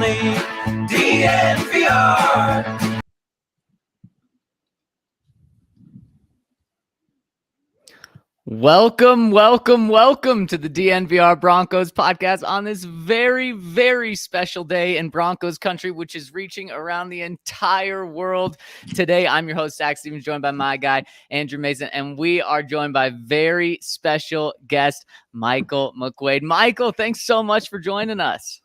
only DNVR. Welcome to the DNVR Broncos podcast on this very, very special day in Broncos Country, which is reaching around the entire world. Today, I'm your host, Zach Stevens, joined by my guy, Andrew Mason, and we are joined by very special guest, Michael McQuaid. Michael, thanks so much for joining us.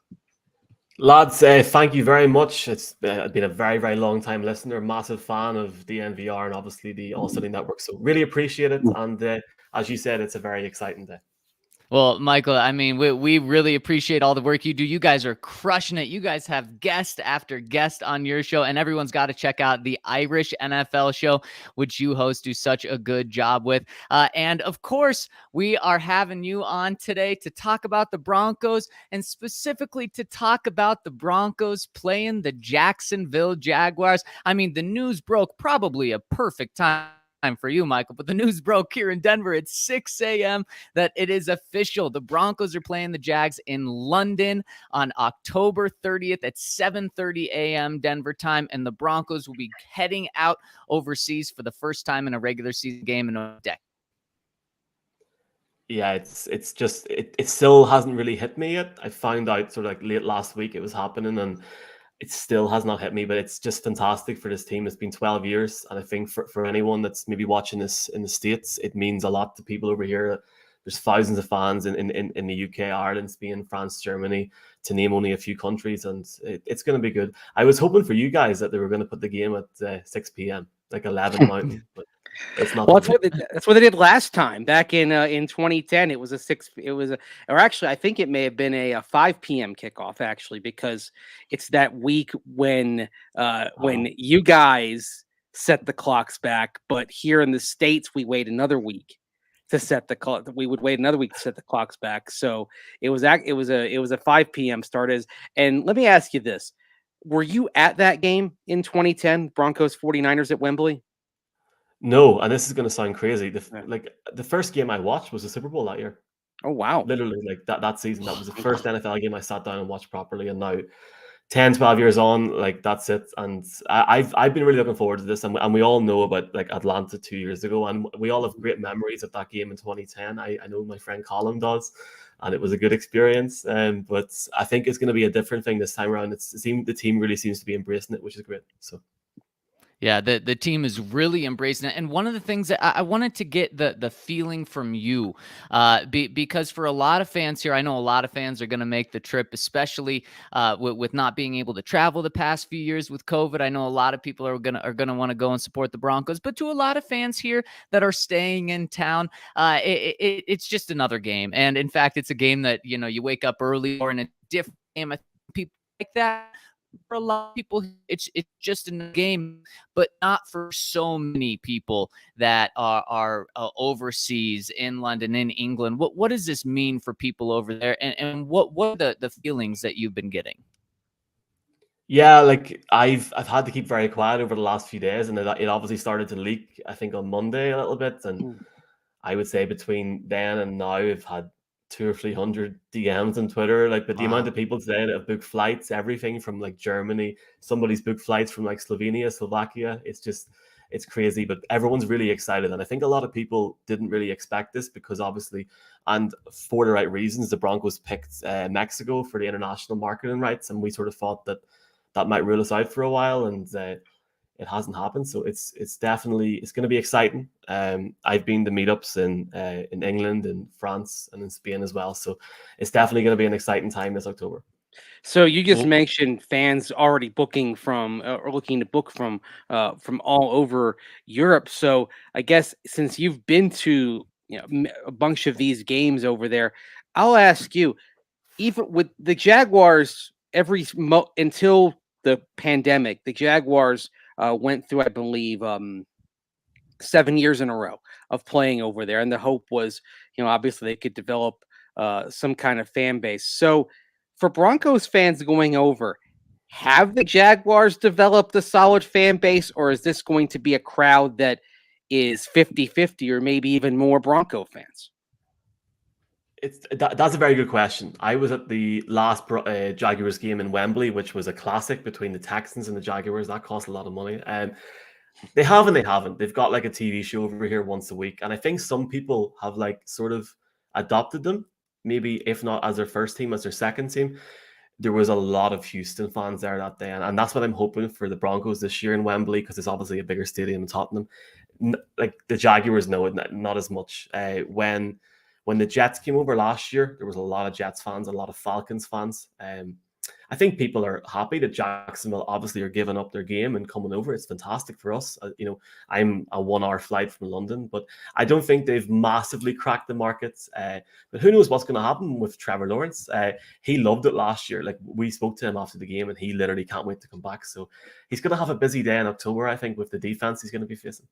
Lads, thank you very much. It's been a very, very long time listener, massive fan of the NVR and obviously the All City Network. So really appreciate it. And as you said, it's a very exciting day. Well, Michael, I mean, we really appreciate all the work you do. You guys are crushing it. You guys have guest after guest on your show, and everyone's got to check out the Irish NFL show, which you host, do such a good job with. And of course, we are having you on today to talk about the Broncos, and specifically to talk about the Broncos playing the Jacksonville Jaguars. I mean, the news broke probably a perfect time for you, Michael, but the news broke here in Denver at 6 a.m. that it is official. The Broncos are playing the Jags in London on October 30th at 7:30 a.m. Denver time, and the Broncos will be heading out overseas for the first time in a regular season game in a decade. Yeah, it's just it still hasn't really hit me yet. I found out sort of like late last week it was happening, and it still has not hit me, but it's just fantastic for this team. It's been 12 years. And I think for anyone that's maybe watching this in the States, it means a lot to people over here. There's thousands of fans in the UK, Ireland, Spain, France, Germany, to name only a few countries. And it's going to be good. I was hoping for you guys that they were going to put the game at 6 p.m., like 11 Mountain, but it's not. Well, that's what they did last time back in 2010. It was or actually, I think it may have been a 5 p.m. kickoff actually, because it's that week when you guys set the clocks back, but here in the States we wait another week to set the clock. We would wait another week to set the clocks back. So it was a 5 p.m. start. And let me ask you this: were you at that game in 2010, Broncos 49ers at Wembley? No, and this is going to sound crazy. The first game I watched was the Super Bowl that year. Oh, wow. Literally, like that season. That was the first NFL game I sat down and watched properly. And now, 10, 12 years on, like that's it. And I've been really looking forward to this. And we all know about like Atlanta 2 years ago. And we all have great memories of that game in 2010. I know my friend Colin does. And it was a good experience. But I think it's going to be a different thing this time around. The team really seems to be embracing it, which is great. So. Yeah, the team is really embracing it. And one of the things that I wanted to get the feeling from you, because for a lot of fans here, I know a lot of fans are going to make the trip, especially with not being able to travel the past few years with COVID. I know a lot of people are gonna want to go and support the Broncos, but to a lot of fans here that are staying in town, it's just another game. And in fact, it's a game that you wake up early or in a different game. I think people like that. For a lot of people, it's just a game, but not for so many people that are overseas in London, in England. What does this mean for people over there, and what are the feelings that you've been getting? Yeah, like I've had to keep very quiet over the last few days, and it obviously started to leak, I think, on Monday a little bit, and I would say between then and now, I've had 200 or 300 DMs on Twitter, but the amount of people today that have booked flights, everything from like Germany, somebody's booked flights from like Slovenia, Slovakia. It's crazy, but everyone's really excited. And I think a lot of people didn't really expect this because obviously, and for the right reasons, the Broncos picked Mexico for the international marketing rights. And we sort of thought that might rule us out for a while. And it hasn't happened, so it's going to be exciting. I've been to meetups in England, in France, and in Spain as well. So it's definitely going to be an exciting time this October. So you just mentioned fans already booking from or looking to book from all over Europe. So I guess since you've been to a bunch of these games over there, I'll ask you, even with the Jaguars, until the pandemic, the Jaguars went through, I believe, 7 years in a row of playing over there. And the hope was, obviously they could develop some kind of fan base. So for Broncos fans going over, have the Jaguars developed a solid fan base, or is this going to be a crowd that is 50-50 or maybe even more Bronco fans? That's a very good question. I was at the last Jaguars game in Wembley, which was a classic between the Texans and the Jaguars. That cost a lot of money. They have and they haven't. They've got like a TV show over here once a week, and I think some people have like sort of adopted them. Maybe if not as their first team, as their second team. There was a lot of Houston fans there that day, and that's what I'm hoping for the Broncos this year in Wembley, because it's obviously a bigger stadium in Tottenham. Like the Jaguars know it, not as much. When the Jets came over last year, there was a lot of Jets fans, a lot of Falcons fans. I think people are happy that Jacksonville obviously are giving up their game and coming over. It's fantastic for us. I'm a 1-hour flight from London, but I don't think they've massively cracked the markets. But who knows what's going to happen with Trevor Lawrence? He loved it last year. Like, we spoke to him after the game, and he literally can't wait to come back. So he's going to have a busy day in October, I think, with the defense he's going to be facing.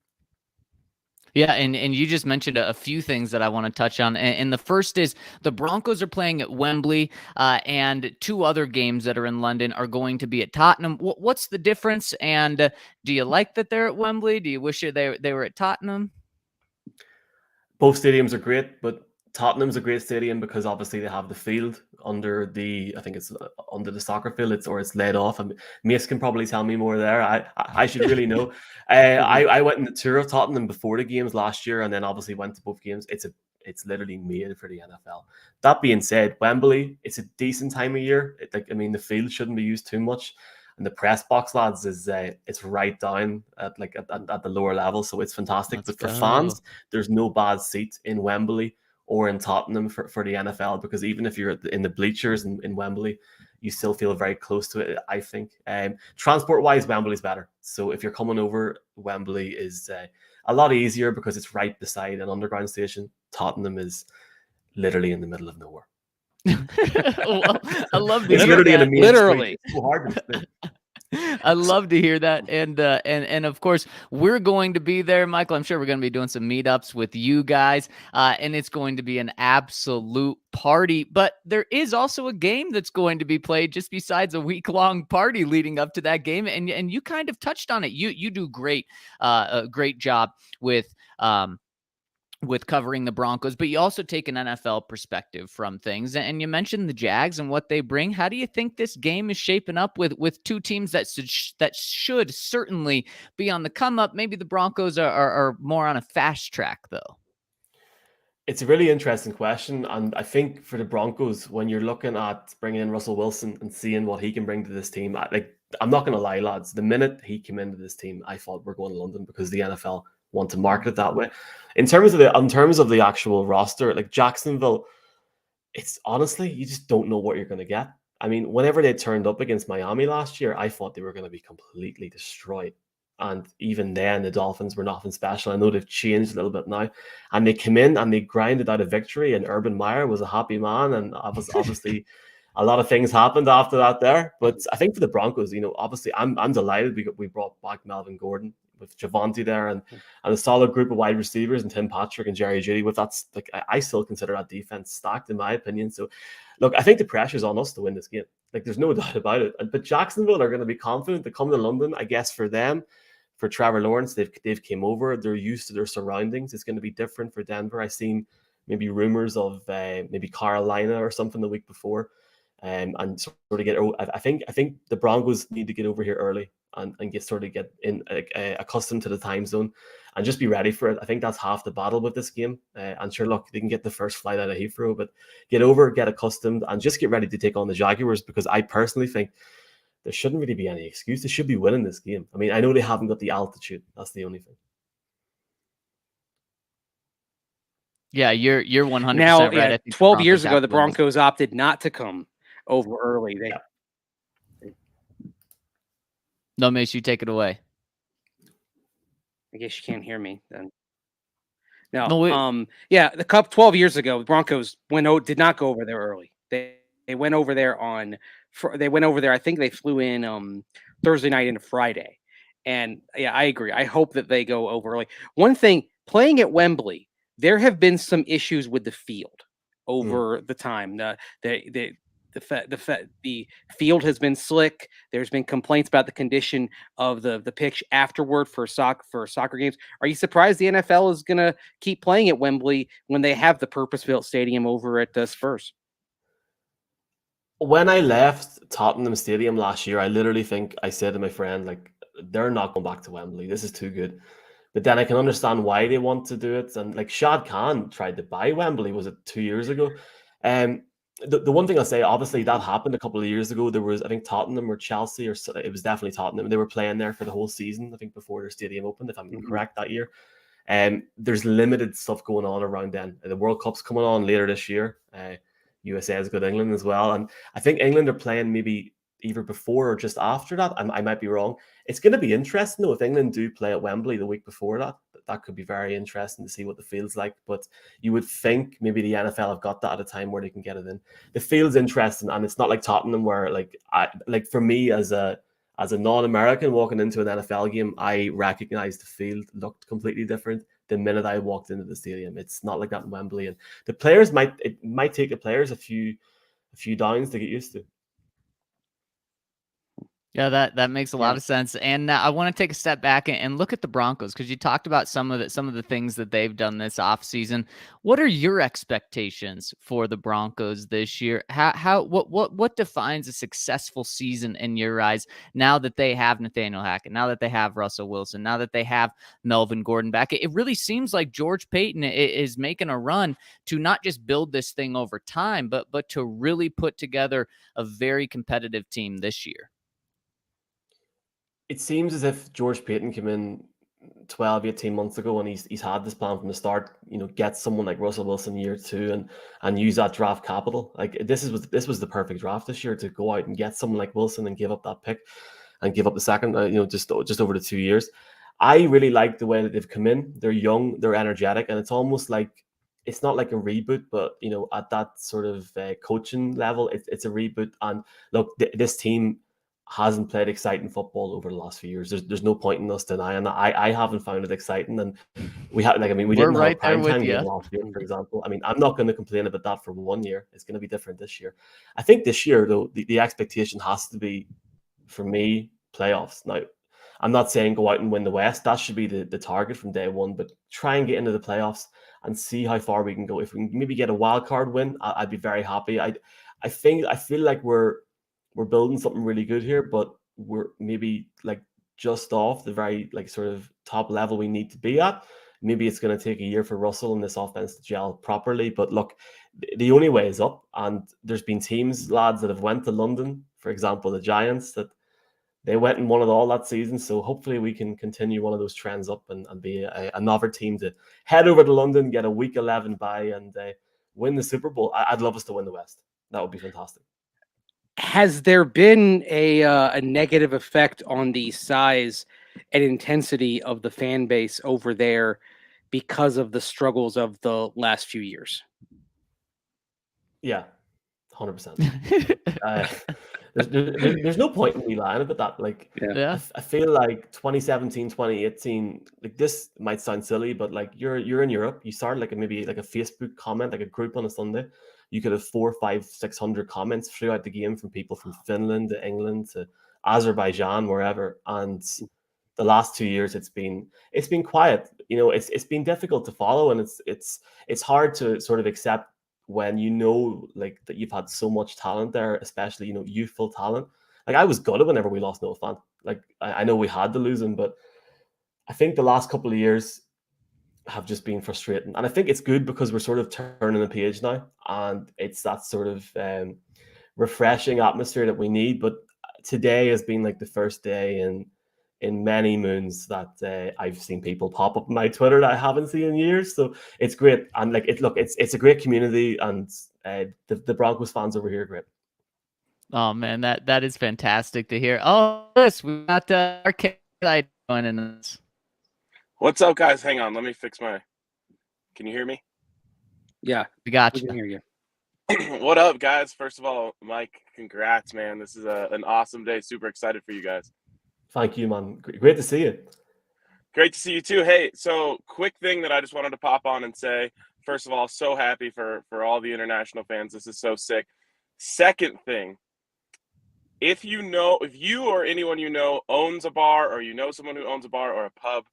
Yeah, and you just mentioned a few things that I want to touch on. And the first is the Broncos are playing at Wembley, and 2 other games that are in London are going to be at Tottenham. What's the difference? And do you like that they're at Wembley? Do you wish they were at Tottenham? Both stadiums are great, but Tottenham's a great stadium because obviously they have the field under the, I think it's under the soccer field, it's laid off. And Mase can probably tell me more there. I should really know. I went on the tour of Tottenham before the games last year, and then obviously went to both games. It's literally made for the NFL. That being said, Wembley, it's a decent time of year. The field shouldn't be used too much. And the press box, lads, is it's right down at the lower level, so it's fantastic. But for fans, there's no bad seat in Wembley or in Tottenham for the NFL, because even if you're in the bleachers in Wembley, you still feel very close to it, I think. Transport-wise, Wembley's better. So if you're coming over, Wembley is a lot easier because it's right beside an underground station. Tottenham is literally in the middle of nowhere. Well, I love to it's hear literally that. in the main Literally. street. It's so hard to explain. I love to hear that. And of course, we're going to be there, Michael. I'm sure we're going to be doing some meetups with you guys, and it's going to be an absolute party. But there is also a game that's going to be played just besides a week-long party leading up to that game. And you kind of touched on it. You do a great job with covering the Broncos, but you also take an NFL perspective from things. And you mentioned the Jags and what they bring. How do you think this game is shaping up with 2 teams that should certainly be on the come up? Maybe the Broncos are more on a fast track, though. It's a really interesting question. And I think for the Broncos, when you're looking at bringing in Russell Wilson and seeing what he can bring to this team, I'm not going to lie, lads, the minute he came into this team, I thought we're going to London, because the NFL want to market it that way. In terms of the actual roster, like Jacksonville, it's honestly, you just don't know what you're going to get. I mean, whenever they turned up against Miami last year, I thought they were going to be completely destroyed. And even then, the Dolphins were nothing special. I know they've changed a little bit now. And they came in and they grinded out a victory, and Urban Meyer was a happy man. And obviously a lot of things happened after that there. But I think for the Broncos, obviously I'm delighted we brought back Melvin Gordon with Javonte there, and a solid group of wide receivers, and Tim Patrick and Jerry Jeudy. With that, I still consider that defense stacked, in my opinion. So, look, I think the pressure's on us to win this game. There's no doubt about it. But Jacksonville are going to be confident to come to London. I guess for them, for Trevor Lawrence, they've came over. They're used to their surroundings. It's going to be different for Denver. I've seen maybe rumors of maybe Carolina or something the week before. And sort of get. I think the Broncos need to get over here early and get in accustomed to the time zone and just be ready for it. I think that's half the battle with this game. And sure, look, they can get the first flight out of Heathrow, but get accustomed, and just get ready to take on the Jaguars, because I personally think there shouldn't really be any excuse. They should be winning this game. I mean, I know they haven't got the altitude. That's the only thing. Yeah, you're 100% now, right. I think 12 years ago, the Broncos opted not to come over early. No, Mase, you take it away. I guess you can't hear me then. No, the Cup 12 years ago, the Broncos did not go over there early. They went over there I think they flew in Thursday night into Friday. And yeah, I agree. I hope that they go over early. One thing, playing at Wembley, there have been some issues with the field over the time. The the field has been slick. There's been complaints about the condition of the pitch afterward for soccer games. Are you surprised the NFL is going to keep playing at Wembley when they have the purpose-built stadium over at Spurs? When I left Tottenham Stadium last year, I literally think I said to my friend, like, they're not going back to Wembley. This is too good. But then I can understand why they want to do it. And like Shad Khan tried to buy Wembley, was it 2 years ago? The one thing I'll say, obviously that happened a couple of years ago. There was, I think, Tottenham or Chelsea, or it was definitely Tottenham. They were playing there for the whole season, I think, before their stadium opened, if I'm correct, that year. There's limited stuff going on around then. The World Cup's coming on later this year. USA has got England as well. And I think England are playing maybe either before or just after that. I might be wrong. It's going to be interesting, though, if England do play at Wembley the week before that. That could be very interesting to see what the field's like. But you would think maybe the NFL have got that at a time where they can get it in. The field's interesting, and it's not like Tottenham where, like for me as a non-American walking into an NFL game, I recognized the field looked completely different the minute I walked into the stadium. It's not like that in Wembley, and the players might take the players a few downs to get used to. Yeah, that makes a lot of sense. And I want to take a step back and look at the Broncos, because you talked about some of the things that they've done this offseason. What are your expectations for the Broncos this year? What defines a successful season in your eyes now that they have Nathaniel Hackett, now that they have Russell Wilson, now that they have Melvin Gordon back? It really seems like George Payton is making a run to not just build this thing over time, but to really put together a very competitive team this year. It seems as if George Payton came in 12, 18 months ago, and he's had this plan from the start, get someone like Russell Wilson year 2 and use that draft capital. Like this was the perfect draft this year, to go out and get someone like Wilson and give up that pick and give up the second, just over the 2 years. I really like the way that they've come in. They're young, they're energetic, and it's almost like, it's not like a reboot, but at that sort of coaching level, it's a reboot. And look, this team hasn't played exciting football over the last few years. There's no point in us denying that. I haven't found it exciting, and we didn't have a prime time game last year, for example. I mean, I'm not going to complain about that for 1 year. It's going to be different this year. I think this year, though, the expectation has to be, for me, playoffs. Now, I'm not saying go out and win the West. That should be the target from day one, but try and get into the playoffs and see how far we can go. If we can maybe get a wild card win, I'd be very happy. I feel like we're building something really good here, but we're maybe like just off the very sort of top level we need to be at. Maybe it's going to take a year for Russell and this offense to gel properly. But look, the only way is up. And there's been teams, lads, that have went to London, for example, the Giants, that they went and won it all that season. So hopefully we can continue one of those trends up and be another team to head over to London, get a week 11 bye, and win the Super Bowl. I'd love us to win the West. That would be fantastic. Has there been a negative effect on the size and intensity of the fan base over there because of the struggles of the last few years? Yeah, 100%. There's no point in me lying about that. I feel like 2017, 2018, like this might sound silly, but like you're in Europe, you start maybe a Facebook comment, like a group on a Sunday. You could have 400, 500, 600 comments throughout the game from people from Finland to England to Azerbaijan, wherever. And the last 2 years, it's been quiet. It's been difficult to follow, and it's hard to sort of accept when that you've had so much talent there, especially youthful talent. Like I was gutted whenever we lost Noah Fant. Like I know we had to lose him, but I think the last couple of years have just been frustrating. And I think it's good because we're sort of turning the page now, and it's that sort of refreshing atmosphere that we need. But today has been like the first day in many moons that I've seen people pop up on my Twitter that I haven't seen in years. So it's great. And it's a great community, and the Broncos fans over here are great. Oh man, that is fantastic to hear. Oh, yes, we got our guy joining us. What's up, guys? Hang on, let me fix my. Can you hear me? Yeah, we got you. We can hear you. What up, guys? First of all, Mike, congrats, man. This is an awesome day. Super excited for you guys. Thank you, man. Great to see you. Great to see you too. Hey, so quick thing that I just wanted to pop on and say. First of all, so happy for all the international fans. This is so sick. Second thing, if you or anyone you know owns a bar, or you know someone who owns a bar or a pub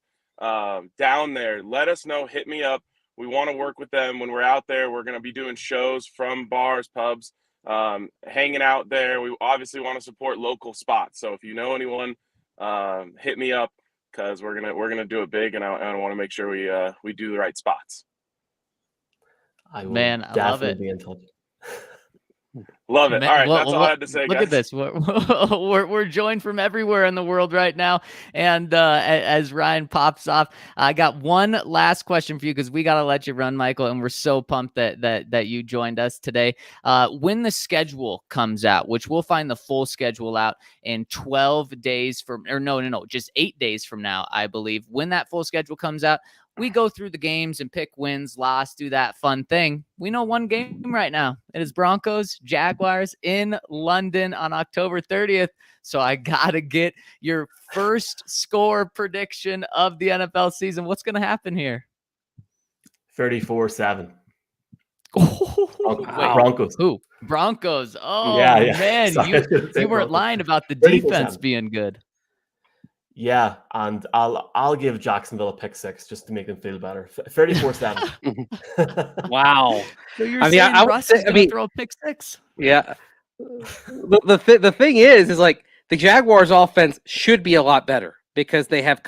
down there, let us know. Hit me up. We want to work with them when we're out there. We're going to be doing shows from bars, pubs, hanging out there. We obviously want to support local spots. So if you know anyone, hit me up, because we're gonna do it big, and I want to make sure we do the right spots. I will Man, I love definitely it. be in touch. Love it. Man, All right, that's all I had to say, look guys. at this. We're joined from everywhere in the world right now. And as Ryan pops off, I got one last question for you, because we got to let you run, Michael. And we're so pumped that you joined us today. When the schedule comes out, which we'll find the full schedule out in 12 days from, or no, just 8 days from now, I believe. When that full schedule comes out, we go through the games and pick wins, loss, do that fun thing. We know one game right now. It is Broncos Jaguars in London on October 30th. So I got to get your first score prediction of the NFL season. What's going to happen here? 34-7. Wait, Broncos. who? Broncos. Oh, Yeah. man. Sorry, I shouldn't say You weren't Broncos. lying about the 34-7. defense being good. Yeah, and I'll give Jacksonville a pick 6 just to make them feel better. 34-7. Wow. So you're saying Russ is going to throw a pick 6? Yeah. The thing is like the Jaguars offense should be a lot better, because they have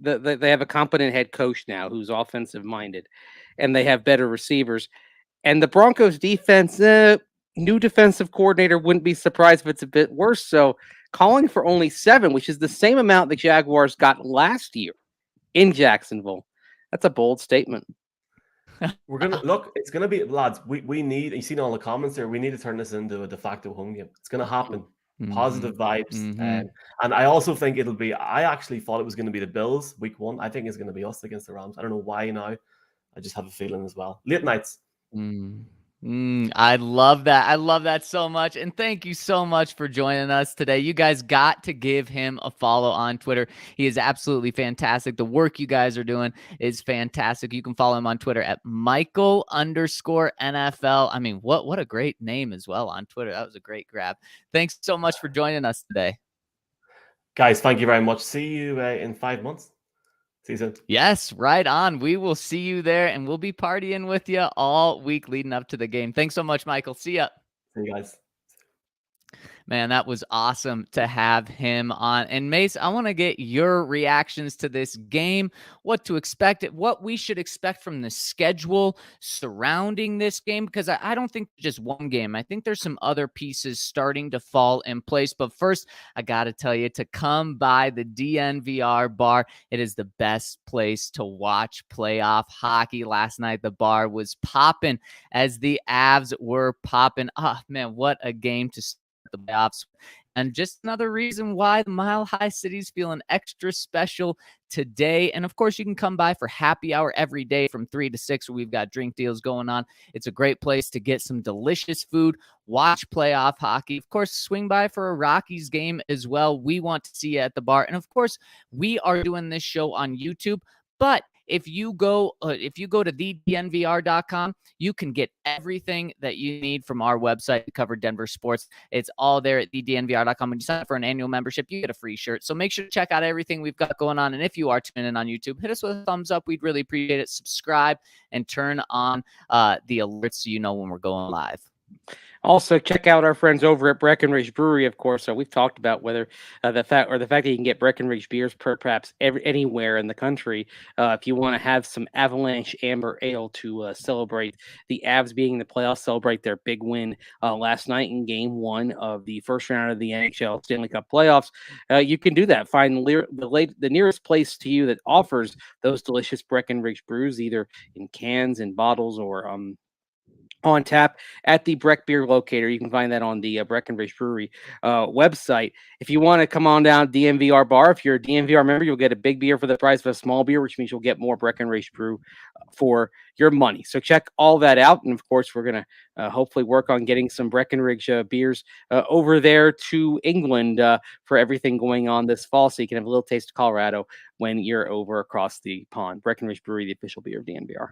they have a competent head coach now who's offensive minded, and they have better receivers. And the Broncos defense, new defensive coordinator, wouldn't be surprised if it's a bit worse. So calling for only 7, which is the same amount the Jaguars got last year in Jacksonville. That's a bold statement. We're gonna look. It's gonna be, lads. We need. You seen all the comments there. We need to turn this into a de facto home game. It's gonna happen. Positive vibes, and I also think it'll be. I actually thought it was going to be the Bills week 1. I think it's going to be us against the Rams. I don't know why now. I just have a feeling as well. Late nights. I love that. I love that so much. And thank you so much for joining us today. You guys got to give him a follow on Twitter. He is absolutely fantastic. The work you guys are doing is fantastic. You can follow him on Twitter at Michael_NFL. I mean, what a great name as well on Twitter. That was a great grab. Thanks so much for joining us today. Guys, thank you very much. See you in 5 months. See you soon. Yes, right on. We will see you there, and we'll be partying with you all week leading up to the game. Thanks so much, Michael. See ya. See you guys. Man, that was awesome to have him on. And Mase, I want to get your reactions to this game, what to expect, what we should expect from the schedule surrounding this game, because I don't think just one game. I think there's some other pieces starting to fall in place. But first, I got to tell you to come by the DNVR bar. It is the best place to watch playoff hockey. Last night, the bar was popping as the Avs were popping. Oh, man, what a game to start the playoffs, and just another reason why the Mile High City is feeling extra special today. And of course, you can come by for happy hour every day from 3 to 6, where we've got drink deals going on. It's a great place to get some delicious food, watch playoff hockey. Of course, swing by for a Rockies game as well. We want to see you at the bar. And of course, we are doing this show on YouTube, but if you go to thednvr.com, you can get everything that you need from our website to cover Denver sports. It's all there at thednvr.com. When you sign up for an annual membership, you get a free shirt. So make sure to check out everything we've got going on. And if you are tuning in on YouTube, hit us with a thumbs up. We'd really appreciate it. Subscribe and turn on the alerts so you know when we're going live. Also, check out our friends over at Breckenridge Brewery, of course. So we've talked about whether the fact that you can get Breckenridge beers perhaps anywhere in the country. If you want to have some Avalanche Amber Ale to celebrate the Avs being in the playoffs, celebrate their big win last night in Game 1 of the first round of the NHL Stanley Cup playoffs, you can do that. Find the nearest place to you that offers those delicious Breckenridge brews, either in cans and bottles or on tap at the Breck Beer Locator. You can find that on the Breckenridge Brewery website. If you want to come on down DNVR bar, if you're a DNVR member, you'll get a big beer for the price of a small beer, which means you'll get more Breckenridge brew for your money. So check all that out. And of course, we're going to hopefully work on getting some Breckenridge beers over there to England for everything going on this fall, so you can have a little taste of Colorado when you're over across the pond. Breckenridge Brewery, the official beer of DNVR.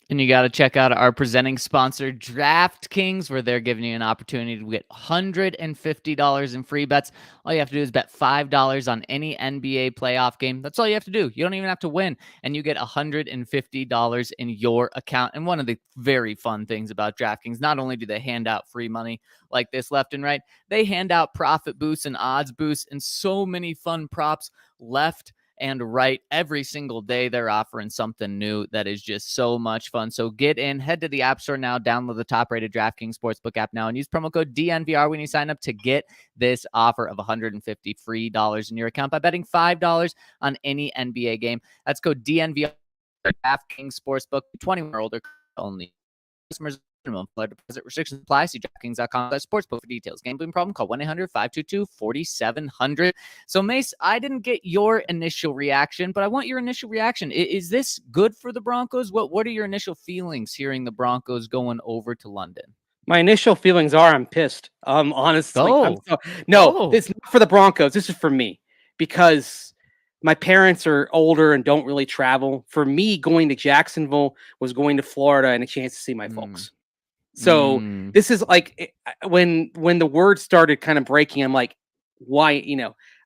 And you got to check out our presenting sponsor, DraftKings, where they're giving you an opportunity to get $150 in free bets. All you have to do is bet $5 on any NBA playoff game. That's all you have to do. You don't even have to win, and you get $150 in your account. And one of the very fun things about DraftKings, not only do they hand out free money like this left and right, they hand out profit boosts and odds boosts and so many fun props left and right. Every single day they're offering something new that is just so much fun. So get in, head to the App Store now, download the top-rated DraftKings Sportsbook app now, and use promo code DNVR when you sign up to get this offer of $150 free in your account by betting $5 on any NBA game. That's code DNVR. DraftKings Sportsbook, 21 or older only. Customers minimum flood deposit restrictions apply. See DraftKings.com/sportsbook for details. Gambling problem? Call 1-800-522-4700. So Mase, I didn't get your initial reaction, but I want your initial reaction. Is this good for the Broncos? What are your initial feelings hearing the Broncos going over to London? My initial feelings are I'm pissed. Honestly, it's not for the Broncos. This is for me because my parents are older and don't really travel. For me, going to Jacksonville was going to Florida and a chance to see my folks. So this is like when the word started kind of breaking, I'm like, why?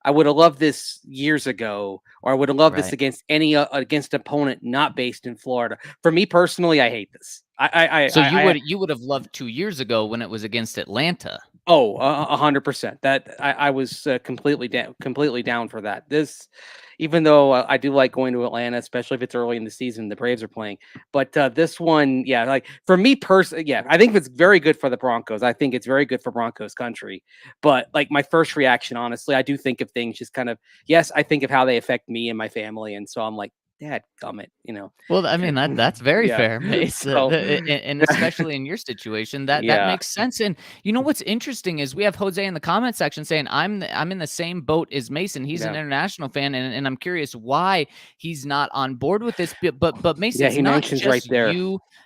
I would have loved this years ago, or I would have loved this against against an opponent not based in Florida. For me personally, I hate this. You would have loved 2 years ago when it was against Atlanta. Oh, 100%. That I was completely down for that. This, even though I do like going to Atlanta, especially if it's early in the season, the Braves are playing. But this one, like for me personally, I think it's very good for the Broncos. I think it's very good for Broncos country. But like my first reaction, honestly, I do think of things just kind of, yes, I think of how they affect me and my family, and so I'm like, Dad, gummit, Well, I mean, that's very fair, Mase. And especially in your situation, that makes sense. And you know what's interesting is we have Jose in the comment section saying I'm in the same boat as Mason. He's an international fan, and I'm curious why he's not on board with this. But Mason, he mentions right there.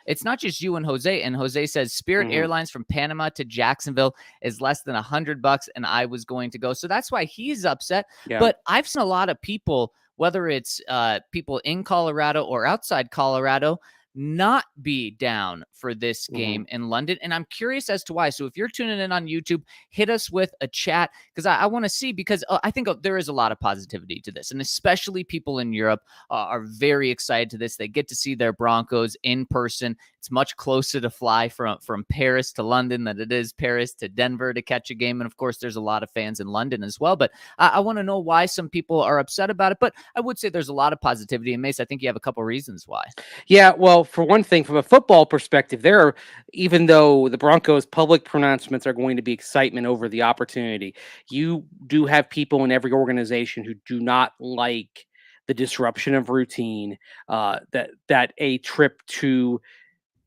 It's not just you and Jose. And Jose says Spirit Airlines from Panama to Jacksonville is less than $100, and I was going to go. So that's why he's upset. Yeah. But I've seen a lot of people, whether it's people in Colorado or outside Colorado, not be down for this game in London. And I'm curious as to why. So if you're tuning in on YouTube, hit us with a chat, because I want to see, because I think there is a lot of positivity to this. And especially people in Europe are very excited to this. They get to see their Broncos in person. It's much closer to fly from Paris to London than it is Paris to Denver to catch a game. And of course, there's a lot of fans in London as well. But I want to know why some people are upset about it. But I would say there's a lot of positivity. And Mase, I think you have a couple reasons why. Yeah, well, for one thing, from a football perspective, even though the Broncos' public pronouncements are going to be excitement over the opportunity, you do have people in every organization who do not like the disruption of routine, that a trip to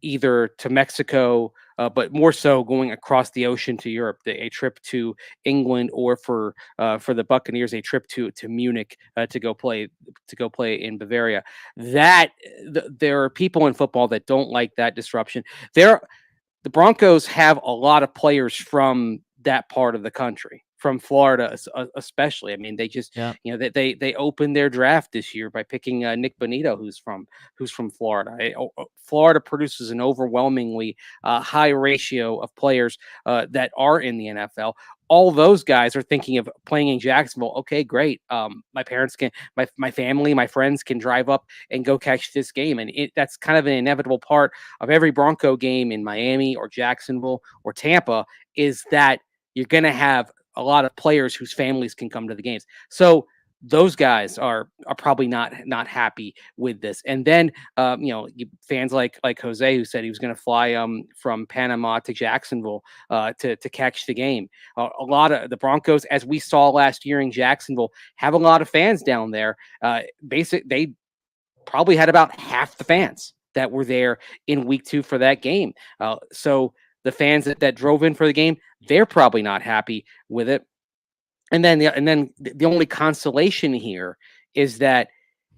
either to Mexico, but more so going across the ocean to Europe, a trip to England, or for the Buccaneers, a trip to Munich to go play in Bavaria. There are people in football that don't like that disruption. The Broncos have a lot of players from that part of the country, from Florida especially. I mean, they just they opened their draft this year by picking Nick Bonito, who's from Florida. Florida produces an overwhelmingly high ratio of players that are in the NFL. All those guys are thinking of playing in Jacksonville. Okay, great. My parents my family, my friends can drive up and go catch this game. And that's kind of an inevitable part of every Bronco game in Miami or Jacksonville or Tampa, is that you're going to have a lot of players whose families can come to the games. So those guys are probably not happy with this. And then, fans like Jose, who said he was going to fly from Panama to Jacksonville to catch the game. A lot of the Broncos, as we saw last year in Jacksonville, have a lot of fans down there. They probably had about half the fans that were there in week 2 for that game. So the fans that drove in for the game, they're probably not happy with it. And then the only consolation here is that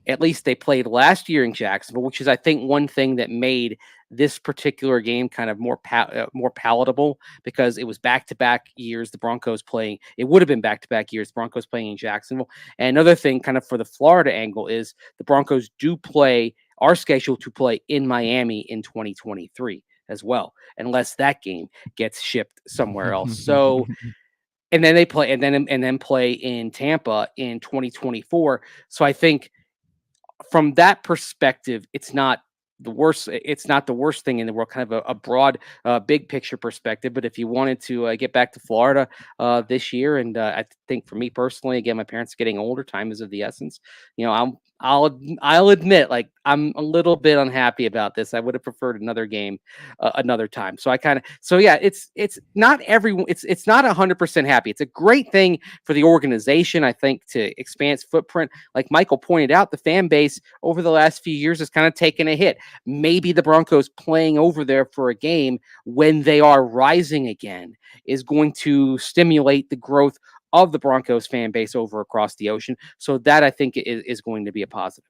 at least they played last year in Jacksonville, which is, I think, one thing that made this particular game kind of more palatable, because it was back-to-back years the Broncos playing. It would have been back-to-back years Broncos playing in Jacksonville. And another thing, kind of for the Florida angle, is the Broncos do play are scheduled to play in Miami in 2023 as well, unless that game gets shipped somewhere else. So, and then they play, and then play in Tampa in 2024. So I think from that perspective, it's not the worst. It's not the worst thing in the world. Kind of a broad, big picture perspective. But if you wanted to get back to Florida this year, and I think for me personally, again, my parents are getting older. Time is of the essence. You know, I'll admit, like, I'm a little bit unhappy about this. I would have preferred another game, another time. So yeah, it's not everyone. It's not 100% happy. It's a great thing for the organization, I think, to expand its footprint. Like Michael pointed out, the fan base over the last few years has kind of taken a hit. Maybe the Broncos playing over there for a game when they are rising again is going to stimulate the growth of the Broncos fan base over across the ocean. So that, I think, is going to be a positive.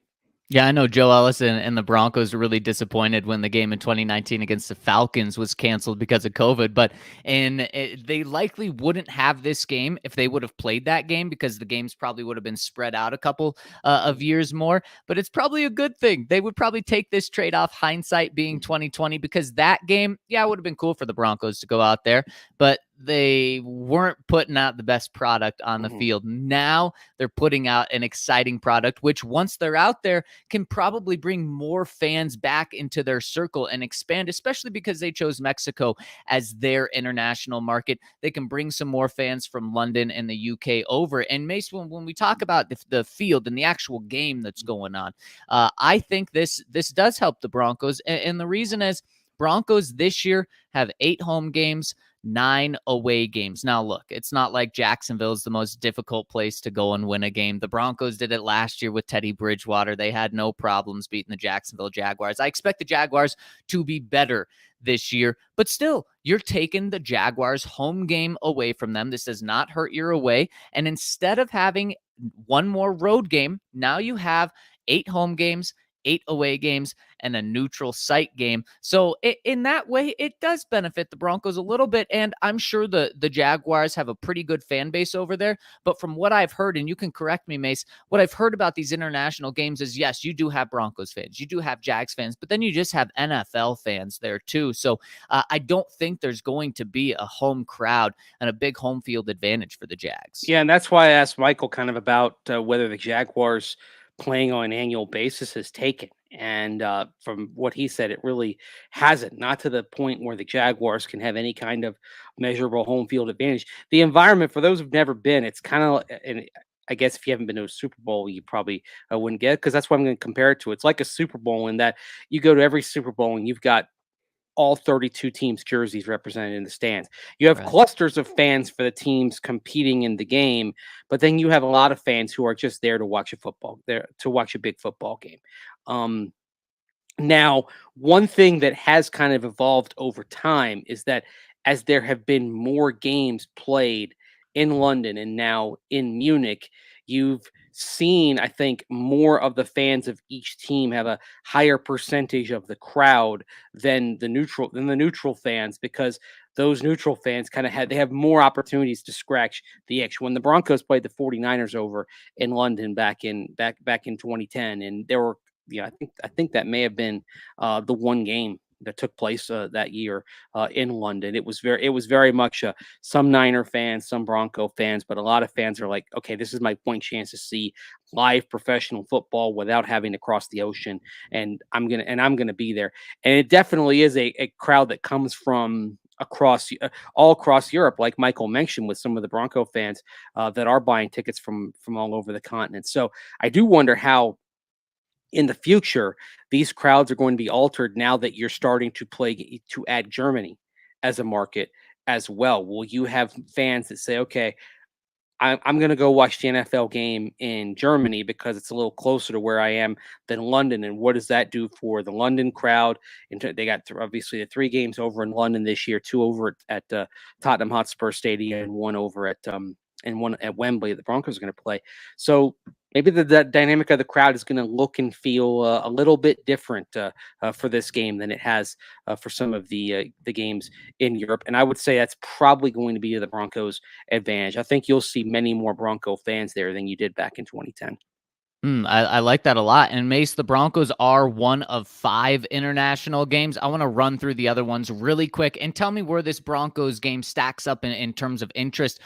Yeah, I know Joe Ellis and the Broncos were really disappointed when the game in 2019 against the Falcons was canceled because of COVID. But they likely wouldn't have this game if they would have played that game, because the games probably would have been spread out a couple of years more. But it's probably a good thing. They would probably take this trade-off, hindsight being 2020, because that game, yeah, it would have been cool for the Broncos to go out there, but they weren't putting out the best product on the field. Now they're putting out an exciting product, which once they're out there can probably bring more fans back into their circle and expand, especially because they chose Mexico as their international market. They can bring some more fans from London and the UK over. And Mase, when we talk about the field and the actual game that's going on, I think this does help the Broncos. And the reason is Broncos this year have 8 home games, 9 away games. Now, look, it's not like Jacksonville is the most difficult place to go and win a game. The Broncos did it last year with Teddy Bridgewater. They had no problems beating the Jacksonville Jaguars. I expect the Jaguars to be better this year, but still, you're taking the Jaguars home game away from them. This does not hurt your away. And instead of having one more road game, now you have 8 home games, 8 away games, and a neutral site game. So in that way, it does benefit the Broncos a little bit. And I'm sure the Jaguars have a pretty good fan base over there. But from what I've heard, and you can correct me, Mase, what I've heard about these international games is, yes, you do have Broncos fans, you do have Jags fans, but then you just have NFL fans there too. So I don't think there's going to be a home crowd and a big home field advantage for the Jags. Yeah, and that's why I asked Michael kind of about whether the Jaguars playing on an annual basis has taken. And from what he said, it really hasn't, not to the point where the Jaguars can have any kind of measurable home field advantage. The environment, for those who've never been, it's kind of, and I guess if you haven't been to a Super Bowl, you probably wouldn't get it, because that's what I'm going to compare it to. It's like a Super Bowl in that you go to every Super Bowl and you've got all 32 teams' jerseys represented in the stands. You have clusters of fans for the teams competing in the game, but then you have a lot of fans who are just there to watch a big football game. Now, one thing that has kind of evolved over time is that as there have been more games played in London and now in Munich, you've seen, I think, more of the fans of each team have a higher percentage of the crowd than the neutral fans, because those neutral fans kind of have more opportunities to scratch the itch. When the Broncos played the 49ers over in London back in 2010, and there were, I think that may have been the one game that took place that year in London. It was very much some Niner fans, some Bronco fans, but a lot of fans are like, okay, this is my one chance to see live professional football without having to cross the ocean, and I'm gonna be there. And it definitely is a crowd that comes from all across Europe, like Michael mentioned, with some of the Bronco fans that are buying tickets from all over the continent. So I do wonder how, in the future, these crowds are going to be altered now that you're starting to add Germany as a market as well. Will you have fans that say, okay, I'm going to go watch the NFL game in Germany because it's a little closer to where I am than London? And what does that do for the London crowd? And they got obviously the 3 games over in London this year, 2 over at Tottenham Hotspur Stadium and 1 over at Wembley. The Broncos are going to play. So maybe the dynamic of the crowd is going to look and feel a little bit different for this game than it has for some of the games in Europe. And I would say that's probably going to be the Broncos' advantage. I think you'll see many more Bronco fans there than you did back in 2010. I like that a lot. And Mase, the Broncos are one of 5 international games. I want to run through the other ones really quick and tell me where this Broncos game stacks up in terms of interest.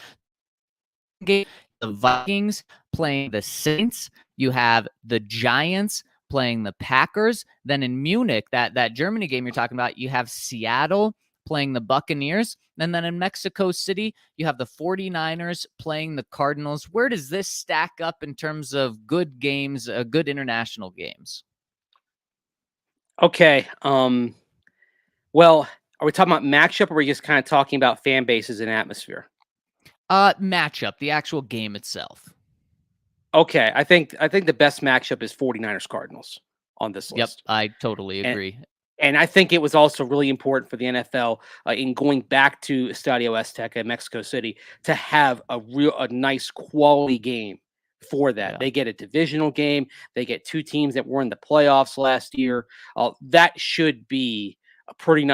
The Vikings playing the Saints. You have the Giants playing the Packers. Then in Munich, that Germany game you're talking about, you have Seattle playing the Buccaneers. And then in Mexico City, you have the 49ers playing the Cardinals. Where does this stack up in terms of good games, good international games? Okay. Well, are we talking about matchup, or are we just kind of talking about fan bases and atmosphere? Matchup, the actual game itself. Okay, I think the best matchup is 49ers Cardinals on this list. Yep, I totally agree. And I think it was also really important for the NFL in going back to Estadio Azteca in Mexico City to have a nice quality game for that. Yeah. They get a divisional game. They get 2 teams that were in the playoffs last year. That should be a pretty